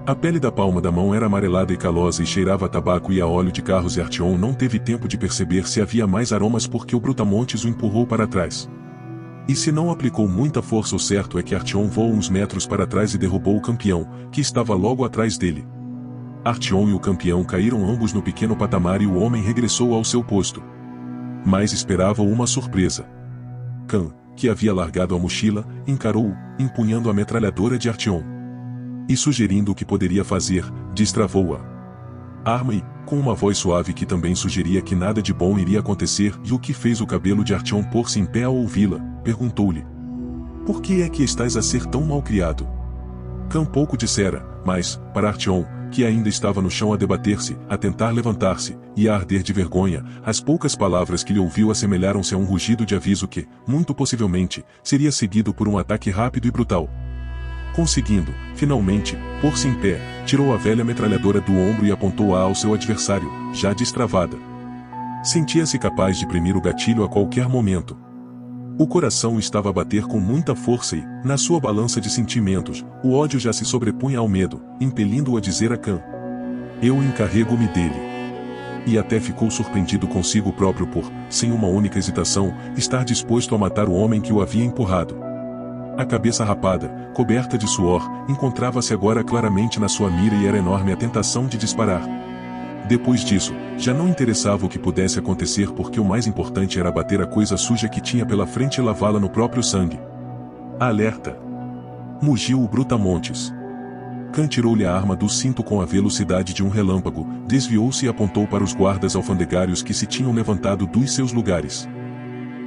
[SPEAKER 1] A pele da palma da mão era amarelada e calosa e cheirava a tabaco e a óleo de carros e Artyom não teve tempo de perceber se havia mais aromas porque o Brutamontes o empurrou para trás. E se não aplicou muita força, o certo é que Artyom voou uns metros para trás e derrubou o campeão, que estava logo atrás dele. Artyom e o campeão caíram ambos no pequeno patamar e o homem regressou ao seu posto. Mas esperava uma surpresa. Khan, que havia largado a mochila, encarou-o, empunhando a metralhadora de Artyom. E sugerindo o que poderia fazer, destravou a arma e, com uma voz suave que também sugeria que nada de bom iria acontecer, e o que fez o cabelo de Artyom pôr-se em pé ao ouvi-la, perguntou-lhe: "Por que é que estás a ser tão malcriado?" Khan pouco dissera, mas, para Artyom, que ainda estava no chão a debater-se, a tentar levantar-se, e a arder de vergonha, as poucas palavras que lhe ouviu assemelharam-se a um rugido de aviso que, muito possivelmente, seria seguido por um ataque rápido e brutal. Conseguindo, finalmente, pôr-se em pé, tirou a velha metralhadora do ombro e apontou-a ao seu adversário, já destravada. Sentia-se capaz de premir o gatilho a qualquer momento. O coração estava a bater com muita força e, na sua balança de sentimentos, o ódio já se sobrepunha ao medo, impelindo-o a dizer a Khan: "Eu encarrego-me dele." E até ficou surpreendido consigo próprio por, sem uma única hesitação, estar disposto a matar o homem que o havia empurrado. A cabeça rapada, coberta de suor, encontrava-se agora claramente na sua mira e era enorme a tentação de disparar. Depois disso, já não interessava o que pudesse acontecer porque o mais importante era abater a coisa suja que tinha pela frente e lavá-la no próprio sangue. Alerta! Mugiu o Brutamontes. Khan tirou-lhe a arma do cinto com a velocidade de um relâmpago, desviou-se e apontou para os guardas alfandegários que se tinham levantado dos seus lugares.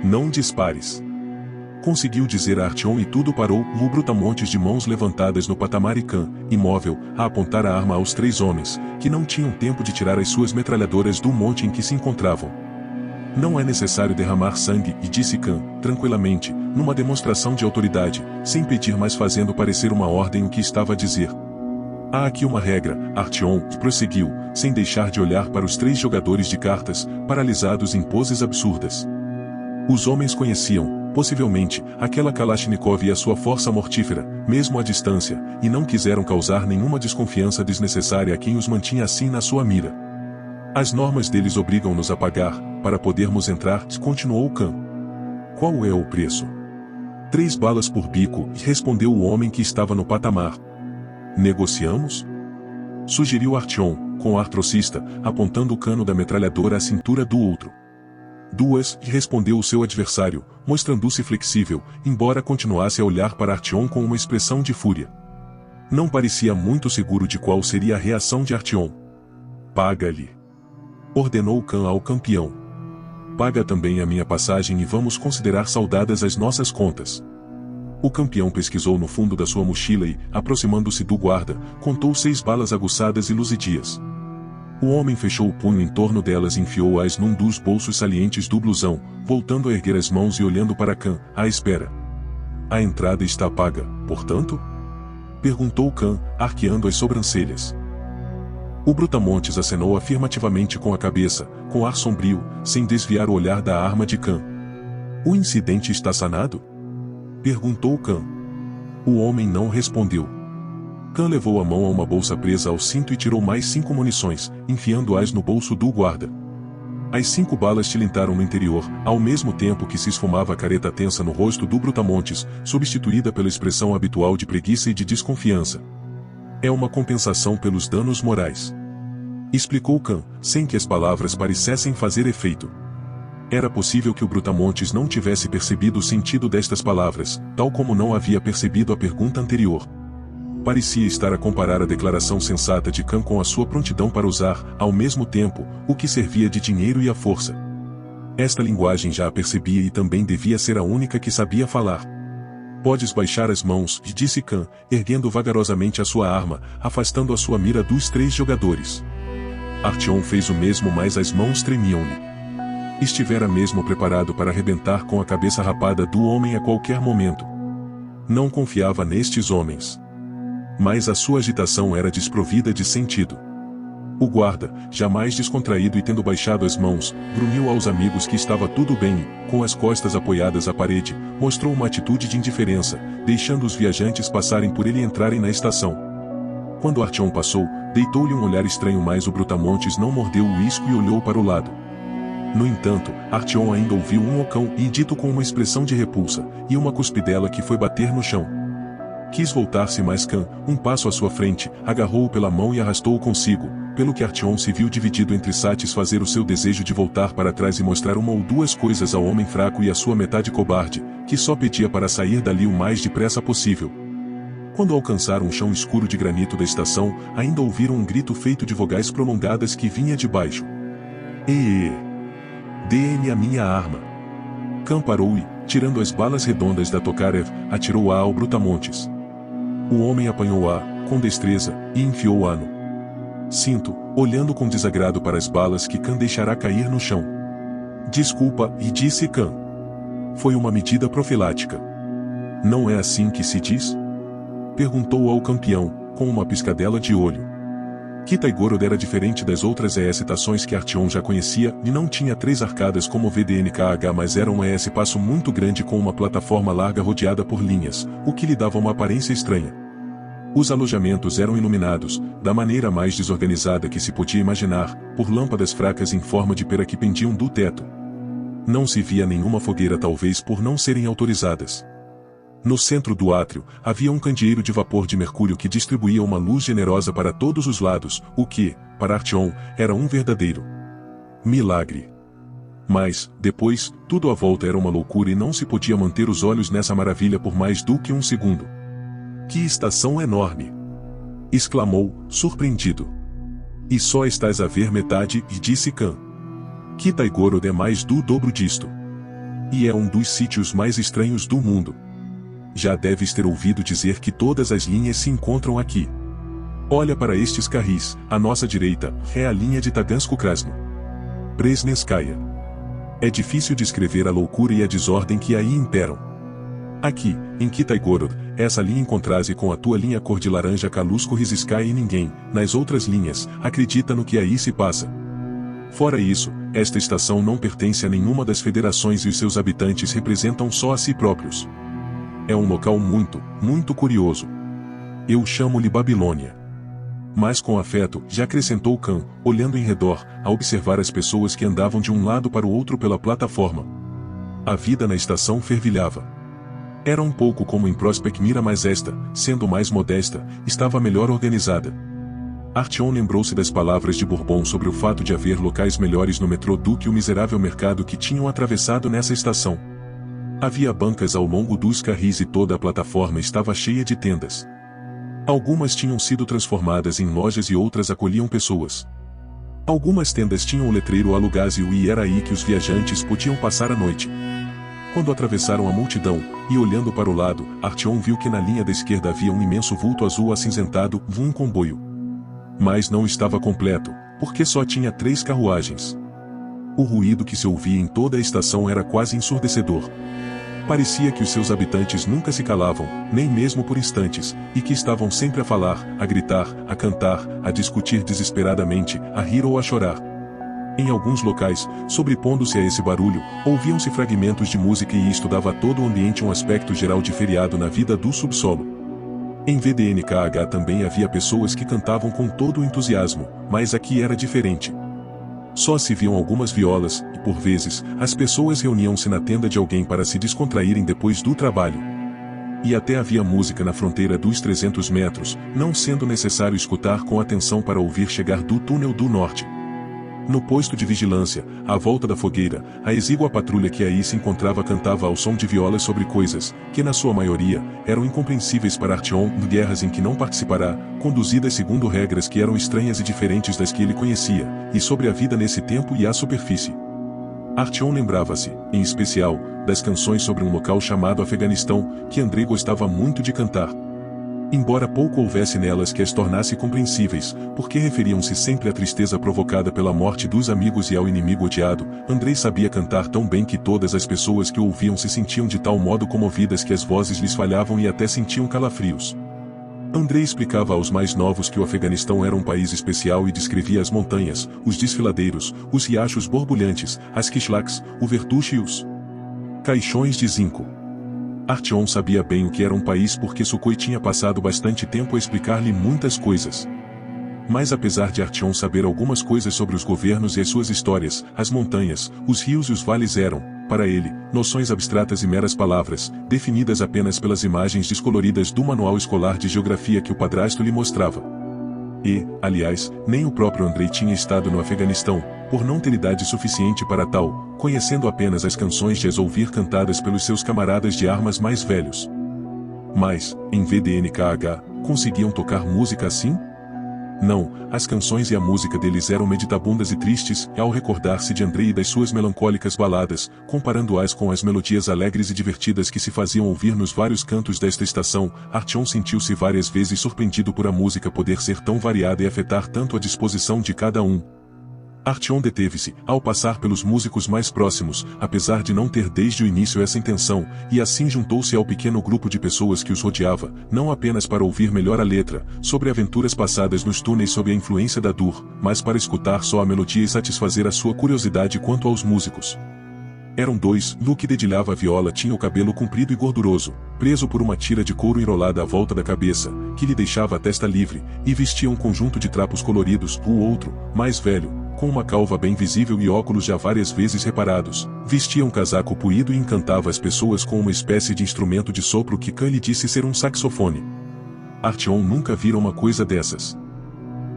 [SPEAKER 1] "Não dispares!" Conseguiu dizer a Artyom e tudo parou, o Brutamontes de mãos levantadas no patamar e Khan, imóvel, a apontar a arma aos três homens, que não tinham tempo de tirar as suas metralhadoras do monte em que se encontravam. "Não é necessário derramar sangue", e disse Khan, tranquilamente, numa demonstração de autoridade, sem pedir mais, fazendo parecer uma ordem o que estava a dizer. "Há aqui uma regra", Artyom prosseguiu, sem deixar de olhar para os três jogadores de cartas, paralisados em poses absurdas. Os homens conheciam, possivelmente, aquela Kalashnikov e a sua força mortífera, mesmo à distância, e não quiseram causar nenhuma desconfiança desnecessária a quem os mantinha assim na sua mira. "As normas deles obrigam-nos a pagar, para podermos entrar", continuou Khan. "Qual é o preço?" "3 balas por bico", respondeu o homem que estava no patamar. "Negociamos?" sugeriu Artyom, com ar trocista, apontando o cano da metralhadora à cintura do outro. "2", respondeu o seu adversário, mostrando-se flexível, embora continuasse a olhar para Artyom com uma expressão de fúria. Não parecia muito seguro de qual seria a reação de Artyom. "Paga-lhe", ordenou Khan ao campeão. "Paga também a minha passagem e vamos considerar saldadas as nossas contas." O campeão pesquisou no fundo da sua mochila e, aproximando-se do guarda, contou 6 balas aguçadas e luzidias. O homem fechou o punho em torno delas e enfiou-as num dos bolsos salientes do blusão, voltando a erguer as mãos e olhando para Khan, à espera. "A entrada está paga, portanto?" perguntou Khan, arqueando as sobrancelhas. O Brutamontes acenou afirmativamente com a cabeça, com ar sombrio, sem desviar o olhar da arma de Khan. "O incidente está sanado?" perguntou Khan. O homem não respondeu. Khan levou a mão a uma bolsa presa ao cinto e tirou mais 5 munições, enfiando-as no bolso do guarda. As 5 balas tilintaram no interior, ao mesmo tempo que se esfumava a careta tensa no rosto do Brutamontes, substituída pela expressão habitual de preguiça e de desconfiança. "É uma compensação pelos danos morais", explicou Khan, sem que as palavras parecessem fazer efeito. Era possível que o Brutamontes não tivesse percebido o sentido destas palavras, tal como não havia percebido a pergunta anterior. Parecia estar a comparar a declaração sensata de Khan com a sua prontidão para usar, ao mesmo tempo, o que servia de dinheiro e a força. Esta linguagem já a percebia e também devia ser a única que sabia falar. "Podes baixar as mãos", disse Khan, erguendo vagarosamente a sua arma, afastando a sua mira dos 3 jogadores. Artyom fez o mesmo, mas as mãos tremiam-lhe. Estivera mesmo preparado para arrebentar com a cabeça rapada do homem a qualquer momento. Não confiava nestes homens. Mas a sua agitação era desprovida de sentido. O guarda, jamais descontraído e tendo baixado as mãos, grunhiu aos amigos que estava tudo bem e, com as costas apoiadas à parede, mostrou uma atitude de indiferença, deixando os viajantes passarem por ele e entrarem na estação. Quando Artyom passou, deitou-lhe um olhar estranho, mas o Brutamontes não mordeu o isco e olhou para o lado. No entanto, Artyom ainda ouviu um ocão e dito com uma expressão de repulsa, e uma cuspidela que foi bater no chão. Quis voltar-se, mas Khan, um passo à sua frente, agarrou-o pela mão e arrastou-o consigo, pelo que Artyom se viu dividido entre satisfazer o seu desejo de voltar para trás e mostrar uma ou duas coisas ao homem fraco e à sua metade cobarde, que só pedia para sair dali o mais depressa possível. Quando alcançaram o chão escuro de granito da estação, ainda ouviram um grito feito de vogais prolongadas que vinha de baixo. Dê-me a minha arma. Khan parou e, tirando as balas redondas da Tokarev, atirou-a ao Brutamontes. O homem apanhou-a, com destreza, e enfiou-a no cinto, olhando com desagrado para as balas que Khan deixará cair no chão. Desculpa, e disse Khan. Foi uma medida profilática. Não é assim que se diz? Perguntou ao campeão, com uma piscadela de olho. Kitai-Gorod era diferente das outras estações que Artyom já conhecia e não tinha 3 arcadas como o VDNKH, mas era um espaço muito grande com uma plataforma larga rodeada por linhas, o que lhe dava uma aparência estranha. Os alojamentos eram iluminados, da maneira mais desorganizada que se podia imaginar, por lâmpadas fracas em forma de pera que pendiam do teto. Não se via nenhuma fogueira, talvez por não serem autorizadas. No centro do átrio, havia um candeeiro de vapor de mercúrio que distribuía uma luz generosa para todos os lados, o que, para Artyom, era um verdadeiro milagre. Mas, depois, tudo à volta era uma loucura e não se podia manter os olhos nessa maravilha por mais do que um segundo. Que estação enorme! Exclamou, surpreendido. E só estás a ver metade, e disse Khan. Kitai-Gorod é mais do dobro disto. E é um dos sítios mais estranhos do mundo. Já deves ter ouvido dizer que todas as linhas se encontram aqui. Olha para estes carris, à nossa direita, é a linha de Tagansko-Krasno Brezhnevskaya. É difícil descrever a loucura e a desordem que aí imperam. Aqui, em Kitai-Gorod, essa linha encontra-se com a tua linha cor de laranja Kalusko-Rizhskaya e ninguém, nas outras linhas, acredita no que aí se passa. Fora isso, esta estação não pertence a nenhuma das federações e os seus habitantes representam só a si próprios. É um local muito, muito curioso. Eu chamo-lhe Babilônia. Mas com afeto, já acrescentou Khan, olhando em redor, a observar as pessoas que andavam de um lado para o outro pela plataforma. A vida na estação fervilhava. Era um pouco como em Prospect Mira, mas esta, sendo mais modesta, estava melhor organizada. Artyom lembrou-se das palavras de Bourbon sobre o fato de haver locais melhores no metrô do que o miserável mercado que tinham atravessado nessa estação. Havia bancas ao longo dos carris e toda a plataforma estava cheia de tendas. Algumas tinham sido transformadas em lojas e outras acolhiam pessoas. Algumas tendas tinham o letreiro Alugazio e era aí que os viajantes podiam passar a noite. Quando atravessaram a multidão, e olhando para o lado, Artyom viu que na linha da esquerda havia um imenso vulto azul acinzentado, um comboio. Mas não estava completo, porque só tinha 3 carruagens. O ruído que se ouvia em toda a estação era quase ensurdecedor. Parecia que os seus habitantes nunca se calavam, nem mesmo por instantes, e que estavam sempre a falar, a gritar, a cantar, a discutir desesperadamente, a rir ou a chorar. Em alguns locais, sobrepondo-se a esse barulho, ouviam-se fragmentos de música e isto dava a todo o ambiente um aspecto geral de feriado na vida do subsolo. Em VDNKH também havia pessoas que cantavam com todo o entusiasmo, mas aqui era diferente. Só se viam algumas violas, e por vezes, as pessoas reuniam-se na tenda de alguém para se descontraírem depois do trabalho. E até havia música na fronteira dos 300 metros, não sendo necessário escutar com atenção para ouvir chegar do túnel do norte. No posto de vigilância, à volta da fogueira, a exígua patrulha que aí se encontrava cantava ao som de violas sobre coisas, que na sua maioria, eram incompreensíveis para Artyom, guerras em que não participará, conduzidas segundo regras que eram estranhas e diferentes das que ele conhecia, e sobre a vida nesse tempo e a superfície. Artyom lembrava-se, em especial, das canções sobre um local chamado Afeganistão, que Andrei gostava muito de cantar. Embora pouco houvesse nelas que as tornasse compreensíveis, porque referiam-se sempre à tristeza provocada pela morte dos amigos e ao inimigo odiado, Andrei sabia cantar tão bem que todas as pessoas que o ouviam se sentiam de tal modo comovidas que as vozes lhes falhavam e até sentiam calafrios. Andrei explicava aos mais novos que o Afeganistão era um país especial e descrevia as montanhas, os desfiladeiros, os riachos borbulhantes, as kishlaks, o vertuche e os caixões de zinco. Artyom sabia bem o que era um país porque Sukhoi tinha passado bastante tempo a explicar-lhe muitas coisas. Mas apesar de Artyom saber algumas coisas sobre os governos e as suas histórias, as montanhas, os rios e os vales eram, para ele, noções abstratas e meras palavras, definidas apenas pelas imagens descoloridas do manual escolar de geografia que o padrasto lhe mostrava. E, aliás, nem o próprio Andrei tinha estado no Afeganistão, por não ter idade suficiente para tal, conhecendo apenas as canções de as ouvir cantadas pelos seus camaradas de armas mais velhos. Mas, em VDNKH, conseguiam tocar música assim? Não, as canções e a música deles eram meditabundas e tristes, e ao recordar-se de Andrei e das suas melancólicas baladas, comparando-as com as melodias alegres e divertidas que se faziam ouvir nos vários cantos desta estação, Artyom sentiu-se várias vezes surpreendido por a música poder ser tão variada e afetar tanto a disposição de cada um. Artyom deteve-se, ao passar pelos músicos mais próximos, apesar de não ter desde o início essa intenção, e assim juntou-se ao pequeno grupo de pessoas que os rodeava, não apenas para ouvir melhor a letra, sobre aventuras passadas nos túneis sob a influência da Dur, mas para escutar só a melodia e satisfazer a sua curiosidade quanto aos músicos. Eram dois, no que dedilhava a viola tinha o cabelo comprido e gorduroso, preso por uma tira de couro enrolada à volta da cabeça, que lhe deixava a testa livre, e vestia um conjunto de trapos coloridos, o outro, mais velho, com uma calva bem visível e óculos já várias vezes reparados, vestia um casaco puído e encantava as pessoas com uma espécie de instrumento de sopro que Khan lhe disse ser um saxofone. Artyom nunca vira uma coisa dessas.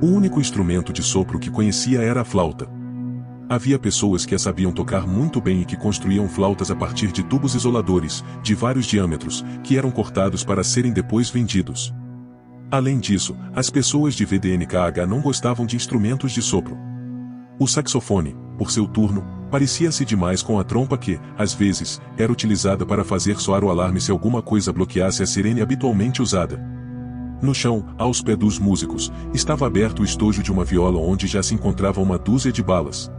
[SPEAKER 1] O único instrumento de sopro que conhecia era a flauta. Havia pessoas que a sabiam tocar muito bem e que construíam flautas a partir de tubos isoladores, de vários diâmetros, que eram cortados para serem depois vendidos. Além disso, as pessoas de VDNKH não gostavam de instrumentos de sopro. O saxofone, por seu turno, parecia-se demais com a trompa que, às vezes, era utilizada para fazer soar o alarme se alguma coisa bloqueasse a sirene habitualmente usada. No chão, aos pés dos músicos, estava aberto o estojo de uma viola onde já se encontrava uma dúzia de balas.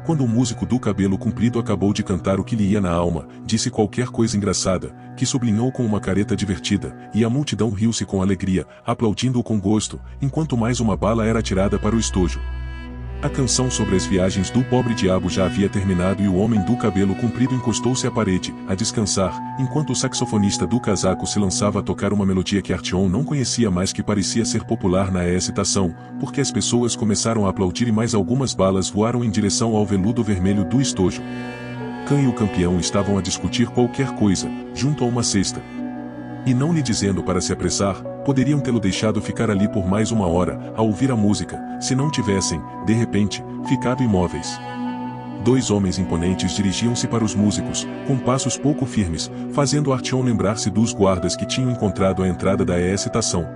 [SPEAKER 1] Quando o músico do cabelo comprido acabou de cantar o que lhe ia na alma, disse qualquer coisa engraçada, que sublinhou com uma careta divertida, e a multidão riu-se com alegria, aplaudindo-o com gosto, enquanto mais uma bala era atirada para o estojo. A canção sobre as viagens do pobre diabo já havia terminado e o homem do cabelo comprido encostou-se à parede, a descansar, enquanto o saxofonista do casaco se lançava a tocar uma melodia que Artyom não conhecia mais que parecia ser popular na estação, porque as pessoas começaram a aplaudir e mais algumas balas voaram em direção ao veludo vermelho do estojo. Khan e o campeão estavam a discutir qualquer coisa, junto a uma cesta. E não lhe dizendo para se apressar, poderiam tê-lo deixado ficar ali por mais uma hora, a ouvir a música, se não tivessem, de repente, ficado imóveis. Dois homens imponentes dirigiam-se para os músicos, com passos pouco firmes, fazendo Artyom lembrar-se dos guardas que tinham encontrado à entrada da estação.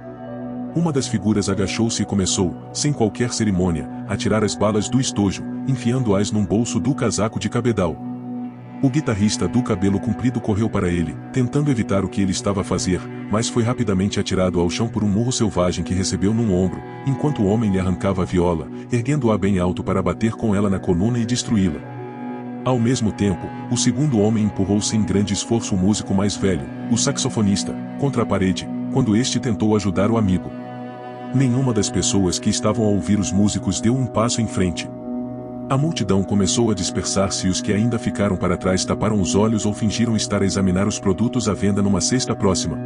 [SPEAKER 1] Uma das figuras agachou-se e começou, sem qualquer cerimônia, a tirar as balas do estojo, enfiando-as num bolso do casaco de cabedal. O guitarrista do cabelo comprido correu para ele, tentando evitar o que ele estava a fazer, mas foi rapidamente atirado ao chão por um murro selvagem que recebeu num ombro, enquanto o homem lhe arrancava a viola, erguendo-a bem alto para bater com ela na coluna e destruí-la. Ao mesmo tempo, o segundo homem empurrou sem grande esforço o músico mais velho, o saxofonista, contra a parede, quando este tentou ajudar o amigo. Nenhuma das pessoas que estavam a ouvir os músicos deu um passo em frente. A multidão começou a dispersar-se e os que ainda ficaram para trás taparam os olhos ou fingiram estar a examinar os produtos à venda numa cesta próxima.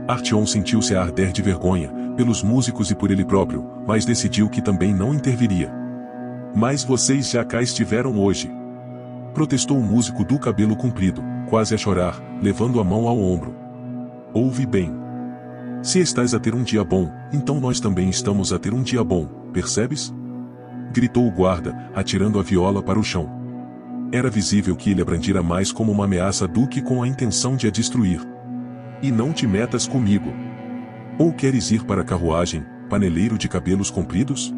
[SPEAKER 1] Artyom sentiu-se a arder de vergonha, pelos músicos e por ele próprio, mas decidiu que também não interviria. "Mas vocês já cá estiveram hoje", protestou o músico do cabelo comprido, quase a chorar, levando a mão ao ombro. "Ouve bem. Se estás a ter um dia bom, então nós também estamos a ter um dia bom, percebes?" Gritou o guarda, atirando a viola para o chão. Era visível que ele a brandira mais como uma ameaça do que com a intenção de a destruir. "E não te metas comigo. Ou queres ir para a carruagem, paneleiro de cabelos compridos?"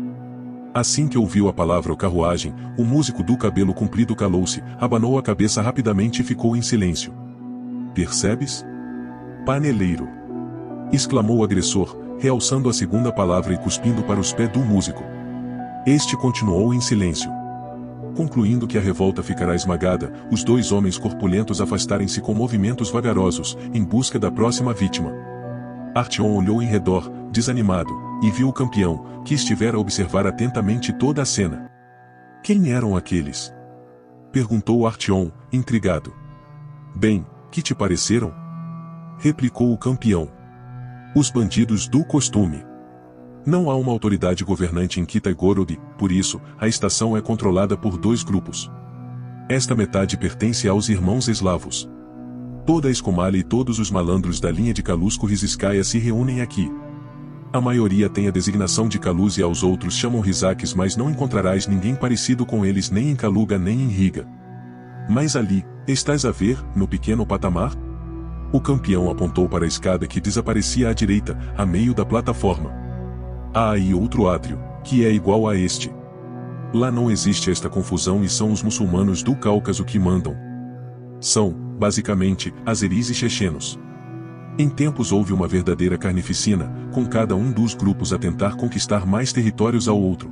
[SPEAKER 1] Assim que ouviu a palavra carruagem, o músico do cabelo comprido calou-se, abanou a cabeça rapidamente e ficou em silêncio. "Percebes? Paneleiro!" exclamou o agressor, realçando a segunda palavra e cuspindo para os pés do músico. Este continuou em silêncio. Concluindo que a revolta ficará esmagada, os dois homens corpulentos afastarem-se com movimentos vagarosos, em busca da próxima vítima. Artyom olhou em redor, desanimado, e viu o campeão, que estivera a observar atentamente toda a cena. "Quem eram aqueles?" perguntou Artyom, intrigado. "Bem, que te pareceram?" replicou o campeão. "Os bandidos do costume." Não há uma autoridade governante em Kitay-Gorod, por isso, a estação é controlada por 2 grupos. Esta metade pertence aos irmãos eslavos. Toda a escumalha e todos os malandros da linha de Kalusko-Rizskaya se reúnem aqui. A maioria tem a designação de Kaluz e aos outros chamam Rizaks, mas não encontrarás ninguém parecido com eles nem em Kaluga nem em Riga. Mas ali, estás a ver, no pequeno patamar? O campeão apontou para a escada que desaparecia à direita, a meio da plataforma. Há aí outro átrio, que é igual a este. Lá não existe esta confusão e são os muçulmanos do Cáucaso que mandam. São, basicamente, azeris e chechenos. Em tempos houve uma verdadeira carnificina, com cada um dos grupos a tentar conquistar mais territórios ao outro.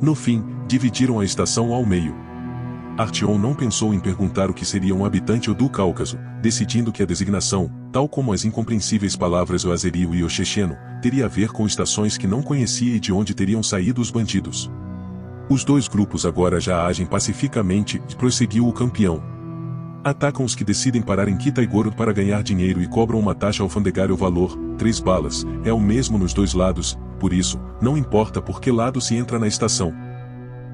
[SPEAKER 1] No fim, dividiram a estação ao meio. Artyom não pensou em perguntar o que seria um habitante do Cáucaso, decidindo que a designação, tal como as incompreensíveis palavras o azerio e o checheno, teria a ver com estações que não conhecia e de onde teriam saído os bandidos. Os 2 grupos agora já agem pacificamente, prosseguiu o campeão. Atacam os que decidem parar em Kitay-Gorod para ganhar dinheiro e cobram uma taxa alfandegária. O valor, 3 balas, é o mesmo nos 2 lados, por isso, não importa por que lado se entra na estação.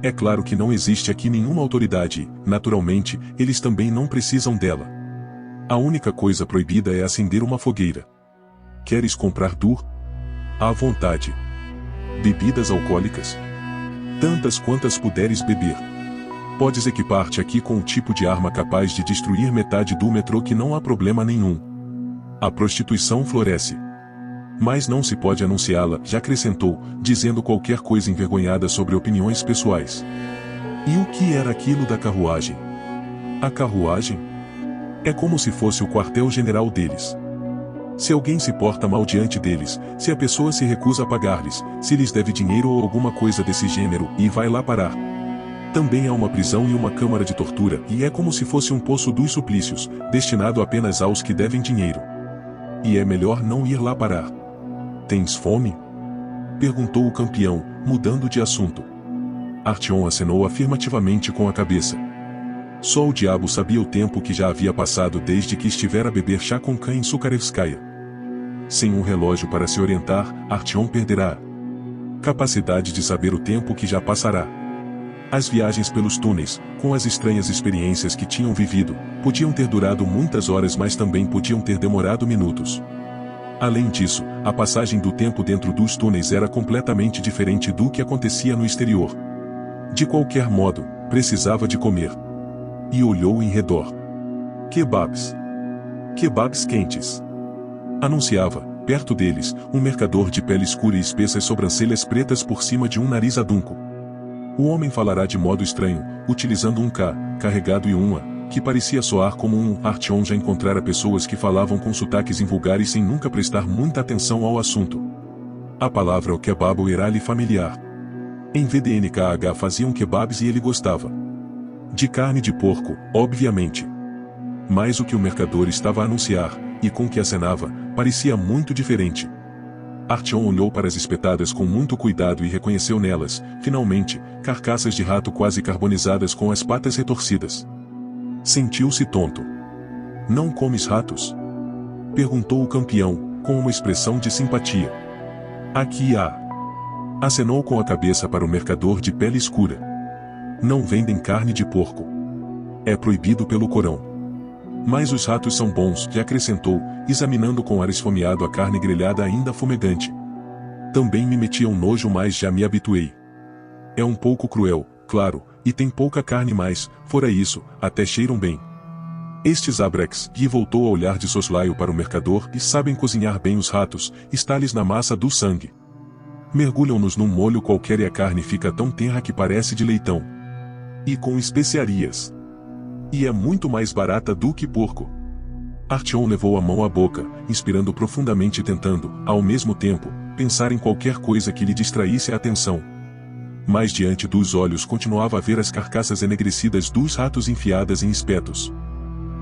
[SPEAKER 1] É claro que não existe aqui nenhuma autoridade e, naturalmente, eles também não precisam dela. A única coisa proibida é acender uma fogueira. Queres comprar dur? À vontade. Bebidas alcoólicas? Tantas quantas puderes beber. Podes equipar-te aqui com um tipo de arma capaz de destruir metade do metrô que não há problema nenhum. A prostituição floresce. Mas não se pode anunciá-la, já acrescentou, dizendo qualquer coisa envergonhada sobre opiniões pessoais. E o que era aquilo da carruagem? A carruagem? É como se fosse o quartel-general deles. Se alguém se porta mal diante deles, se a pessoa se recusa a pagar-lhes, se lhes deve dinheiro ou alguma coisa desse gênero, e vai lá parar. Também há uma prisão e uma câmara de tortura, e é como se fosse um poço dos suplícios, destinado apenas aos que devem dinheiro. E é melhor não ir lá parar. Tens fome? Perguntou o campeão, mudando de assunto. Artyom acenou afirmativamente com a cabeça. Só o diabo sabia o tempo que já havia passado desde que estivera a beber chá com cã em Sukarevskaya. Sem um relógio para se orientar, Artyom perderá a capacidade de saber o tempo que já passará. As viagens pelos túneis, com as estranhas experiências que tinham vivido, podiam ter durado muitas horas, mas também podiam ter demorado minutos. Além disso, a passagem do tempo dentro dos túneis era completamente diferente do que acontecia no exterior. De qualquer modo, precisava de comer. E olhou em redor. Kebabs. Kebabs quentes. Anunciava, perto deles, um mercador de pele escura e espessas sobrancelhas pretas por cima de um nariz adunco. O homem falará de modo estranho, utilizando um K, carregado e um A, que parecia soar como um. Artyom já encontrara pessoas que falavam com sotaques invulgares sem nunca prestar muita atenção ao assunto. A palavra o kebab era-lhe familiar. Em VDNKH faziam kebabs e ele gostava. De carne de porco, obviamente. Mas o que o mercador estava a anunciar, e com que acenava, parecia muito diferente. Artyom olhou para as espetadas com muito cuidado e reconheceu nelas, finalmente, carcaças de rato quase carbonizadas com as patas retorcidas. Sentiu-se tonto. Não comes ratos? Perguntou o campeão, com uma expressão de simpatia. Aqui há. Acenou com a cabeça para o mercador de pele escura. Não vendem carne de porco. É proibido pelo Corão. Mas os ratos são bons, já acrescentou, examinando com ar esfomeado a carne grelhada ainda fumegante. Também me metia um nojo, mas já me habituei. É um pouco cruel, claro, e tem pouca carne, mas, fora isso, até cheiram bem. Estes Abreks, e voltou a olhar de soslaio para o mercador, e sabem cozinhar bem os ratos, está-lhes na massa do sangue. Mergulham-nos num molho qualquer e a carne fica tão tenra que parece de leitão. E com especiarias. E é muito mais barata do que porco. Artyom levou a mão à boca, inspirando profundamente e tentando, ao mesmo tempo, pensar em qualquer coisa que lhe distraísse a atenção. Mas diante dos olhos continuava a ver as carcaças enegrecidas dos ratos enfiadas em espetos.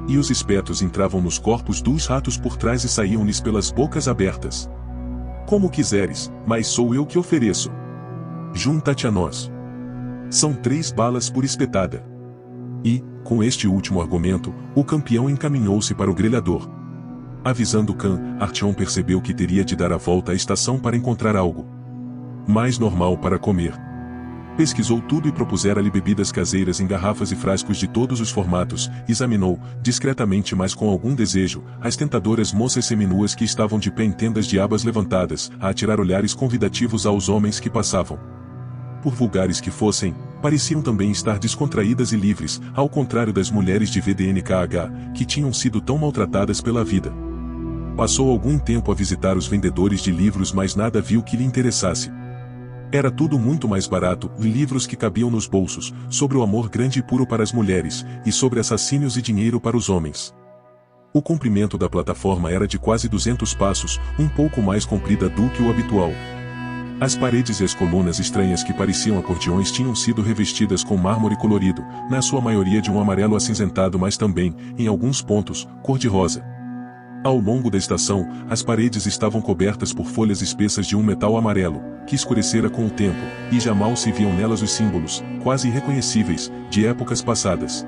[SPEAKER 1] E os espetos entravam nos corpos dos ratos por trás e saíam-lhes pelas bocas abertas. Como quiseres, mas sou eu que ofereço. Junta-te a nós. São 3 balas por espetada. E, com este último argumento, o campeão encaminhou-se para o grelhador. Avisando Khan, Artyom percebeu que teria de dar a volta à estação para encontrar algo. mais normal para comer. Pesquisou tudo e propusera-lhe bebidas caseiras em garrafas e frascos de todos os formatos, examinou, discretamente mas com algum desejo, as tentadoras moças seminuas que estavam de pé em tendas de abas levantadas, a atirar olhares convidativos aos homens que passavam. Por vulgares que fossem, pareciam também estar descontraídas e livres, ao contrário das mulheres de VDNKH, que tinham sido tão maltratadas pela vida. Passou algum tempo a visitar os vendedores de livros mas nada viu que lhe interessasse. Era tudo muito mais barato, livros que cabiam nos bolsos, sobre o amor grande e puro para as mulheres, e sobre assassínios e dinheiro para os homens. O comprimento da plataforma era de quase 200 passos, um pouco mais comprida do que o habitual. As paredes e as colunas estranhas que pareciam acordeões tinham sido revestidas com mármore colorido, na sua maioria de um amarelo acinzentado mas também, em alguns pontos, cor-de-rosa. Ao longo da estação, as paredes estavam cobertas por folhas espessas de um metal amarelo, que escurecera com o tempo, e já mal se viam nelas os símbolos, quase irreconhecíveis, de épocas passadas.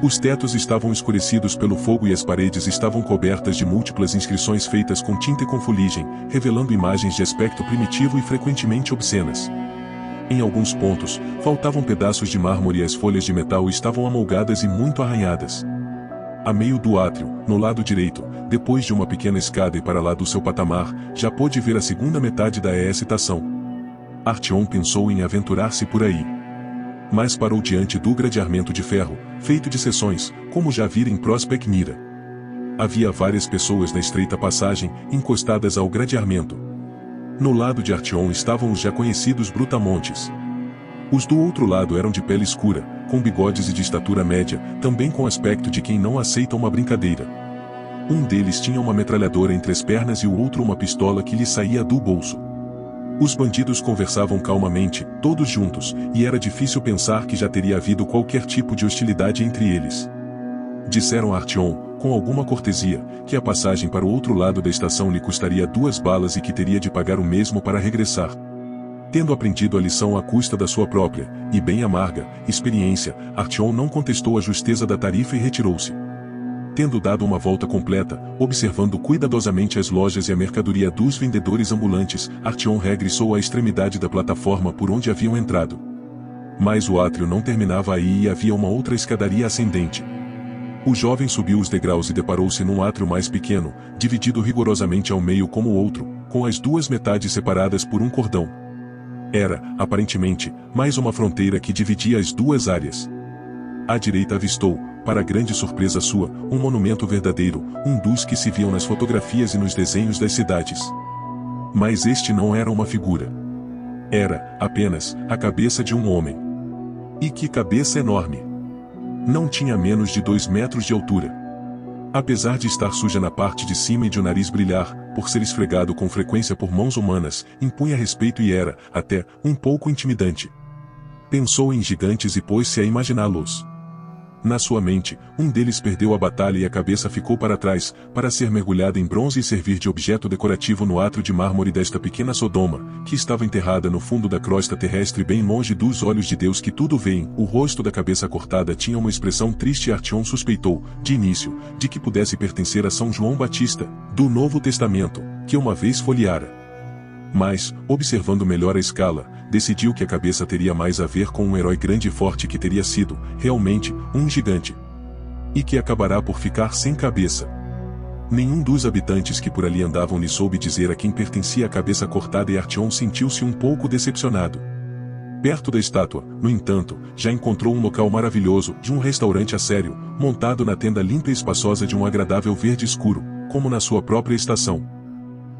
[SPEAKER 1] Os tetos estavam escurecidos pelo fogo e as paredes estavam cobertas de múltiplas inscrições feitas com tinta e com fuligem, revelando imagens de aspecto primitivo e frequentemente obscenas. Em alguns pontos, faltavam pedaços de mármore e as folhas de metal estavam amolgadas e muito arranhadas. A meio do átrio, no lado direito, depois de uma pequena escada e para lá do seu patamar, já pôde ver a segunda metade da estação. Artyom pensou em aventurar-se por aí. Mas parou diante do gradeamento de ferro, feito de seções, como já vira em Prospect Mira. Havia várias pessoas na estreita passagem, encostadas ao gradeamento. No lado de Artyom estavam os já conhecidos brutamontes. Os do outro lado eram de pele escura, com bigodes e de estatura média, também com aspecto de quem não aceita uma brincadeira. Um deles tinha uma metralhadora entre as pernas e o outro uma pistola que lhe saía do bolso. Os bandidos conversavam calmamente, todos juntos, e era difícil pensar que já teria havido qualquer tipo de hostilidade entre eles. Disseram a Artyom, com alguma cortesia, que a passagem para o outro lado da estação lhe custaria 2 balas e que teria de pagar o mesmo para regressar. Tendo aprendido a lição à custa da sua própria, e bem amarga, experiência, Artyom não contestou a justeza da tarifa e retirou-se. Tendo dado uma volta completa, observando cuidadosamente as lojas e a mercadoria dos vendedores ambulantes, Artyom regressou à extremidade da plataforma por onde haviam entrado. Mas o átrio não terminava aí e havia uma outra escadaria ascendente. O jovem subiu os degraus e deparou-se num átrio mais pequeno, dividido rigorosamente ao meio como o outro, com as duas metades separadas por um cordão. Era, aparentemente, mais uma fronteira que dividia as duas áreas. À direita avistou, para grande surpresa sua, um monumento verdadeiro, um dos que se viam nas fotografias e nos desenhos das cidades. Mas este não era uma figura. Era, apenas, a cabeça de um homem. E que cabeça enorme! Não tinha menos de 2 metros de altura. Apesar de estar suja na parte de cima e de o nariz brilhar, por ser esfregado com frequência por mãos humanas, impunha respeito e era, até, um pouco intimidante. Pensou em gigantes e pôs-se a imaginá-los. Na sua mente, um deles perdeu a batalha e a cabeça ficou para trás, para ser mergulhada em bronze e servir de objeto decorativo no átrio de mármore desta pequena Sodoma, que estava enterrada no fundo da crosta terrestre bem longe dos olhos de Deus que tudo veem. O rosto da cabeça cortada tinha uma expressão triste e Artyom suspeitou, de início, de que pudesse pertencer a São João Batista, do Novo Testamento, que uma vez folheara. Mas, observando melhor a escala, decidiu que a cabeça teria mais a ver com um herói grande e forte que teria sido, realmente, um gigante. E que acabará por ficar sem cabeça. Nenhum dos habitantes que por ali andavam lhe soube dizer a quem pertencia a cabeça cortada e Artyom sentiu-se um pouco decepcionado. Perto da estátua, no entanto, já encontrou um local maravilhoso, de um restaurante a sério, montado na tenda limpa e espaçosa de um agradável verde escuro, como na sua própria estação.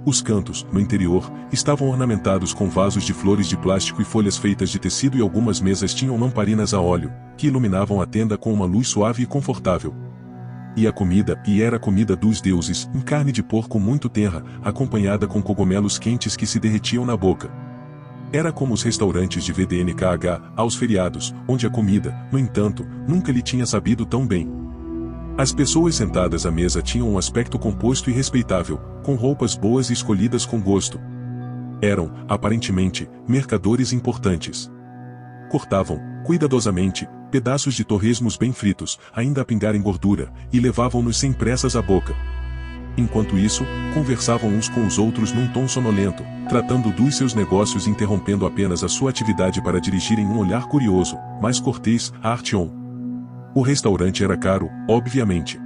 [SPEAKER 1] Os cantos, no interior, estavam ornamentados com vasos de flores de plástico e folhas feitas de tecido e algumas mesas tinham lamparinas a óleo, que iluminavam a tenda com uma luz suave e confortável. E era a comida dos deuses, em carne de porco muito tenra, acompanhada com cogumelos quentes que se derretiam na boca. Era como os restaurantes de VDNKH, aos feriados, onde a comida, no entanto, nunca lhe tinha sabido tão bem. As pessoas sentadas à mesa tinham um aspecto composto e respeitável, com roupas boas e escolhidas com gosto. Eram, aparentemente, mercadores importantes. Cortavam, cuidadosamente, pedaços de torresmos bem fritos, ainda a pingar em gordura, e levavam-nos sem pressas à boca. Enquanto isso, conversavam uns com os outros num tom sonolento, tratando dos seus negócios e interrompendo apenas a sua atividade para dirigirem um olhar curioso, mas cortês, a Artyom. O restaurante era caro, obviamente.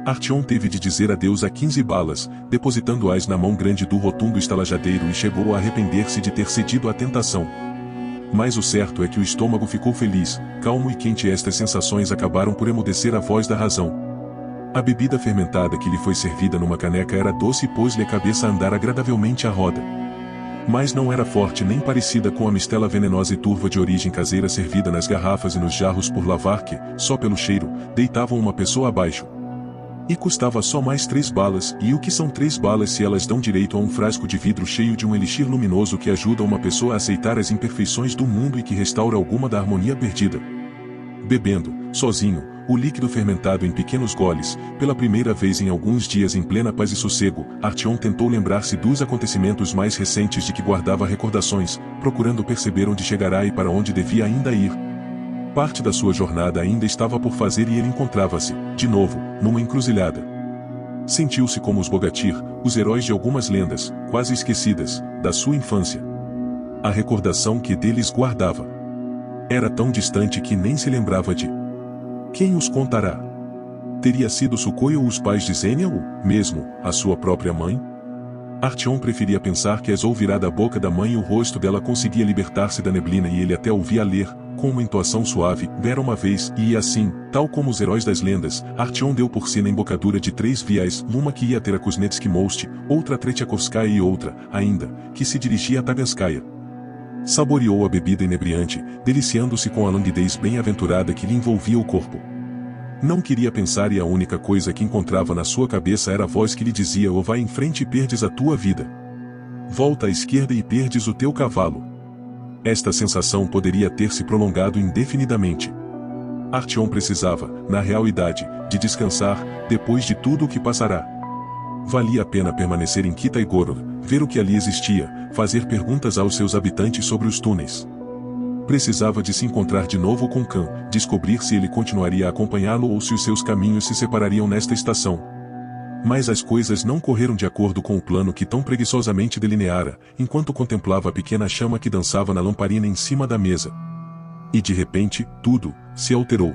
[SPEAKER 1] Artyom teve de dizer adeus a 15 balas, depositando-as na mão grande do rotundo estalajadeiro e chegou a arrepender-se de ter cedido à tentação. Mas o certo é que o estômago ficou feliz, calmo e quente e estas sensações acabaram por emudecer a voz da razão. A bebida fermentada que lhe foi servida numa caneca era doce e pôs-lhe a cabeça a andar agradavelmente à roda. Mas não era forte nem parecida com a mistela venenosa e turva de origem caseira servida nas garrafas e nos jarros por lavar que, só pelo cheiro, deitavam uma pessoa abaixo. E custava só mais 3 balas, e o que são 3 balas se elas dão direito a um frasco de vidro cheio de um elixir luminoso que ajuda uma pessoa a aceitar as imperfeições do mundo e que restaura alguma da harmonia perdida. Bebendo, sozinho, o líquido fermentado em pequenos goles, pela primeira vez em alguns dias em plena paz e sossego, Artyom tentou lembrar-se dos acontecimentos mais recentes de que guardava recordações, procurando perceber onde chegará e para onde devia ainda ir. Parte da sua jornada ainda estava por fazer e ele encontrava-se, de novo, numa encruzilhada. Sentiu-se como os Bogatyr, os heróis de algumas lendas, quase esquecidas, da sua infância. A recordação que deles guardava era tão distante que nem se lembrava de. Quem os contará? Teria sido Sukhoi ou os pais de Xenia ou, mesmo, a sua própria mãe? Artyom preferia pensar que as ouvirá da boca da mãe e o rosto dela conseguia libertar-se da neblina e ele até ouvia ler, com uma entoação suave, Vera uma vez, e assim, tal como os heróis das lendas, Artyom deu por si na embocadura de 3 vias, numa que ia ter a Kuznetsky Most, outra a Tretiakovskaya e outra, ainda, que se dirigia a Taganskaya. Saboreou a bebida inebriante, deliciando-se com a languidez bem-aventurada que lhe envolvia o corpo. Não queria pensar e a única coisa que encontrava na sua cabeça era a voz que lhe dizia: ou vai em frente e perdes a tua vida. Volta à esquerda e perdes o teu cavalo. Esta sensação poderia ter se prolongado indefinidamente. Artyom precisava, na realidade, de descansar, depois de tudo o que passará. Valia a pena permanecer em Kitaigorod, ver o que ali existia, fazer perguntas aos seus habitantes sobre os túneis. Precisava de se encontrar de novo com Khan, descobrir se ele continuaria a acompanhá-lo ou se os seus caminhos se separariam nesta estação. Mas as coisas não correram de acordo com o plano que tão preguiçosamente delineara, enquanto contemplava a pequena chama que dançava na lamparina em cima da mesa. E de repente, tudo se alterou.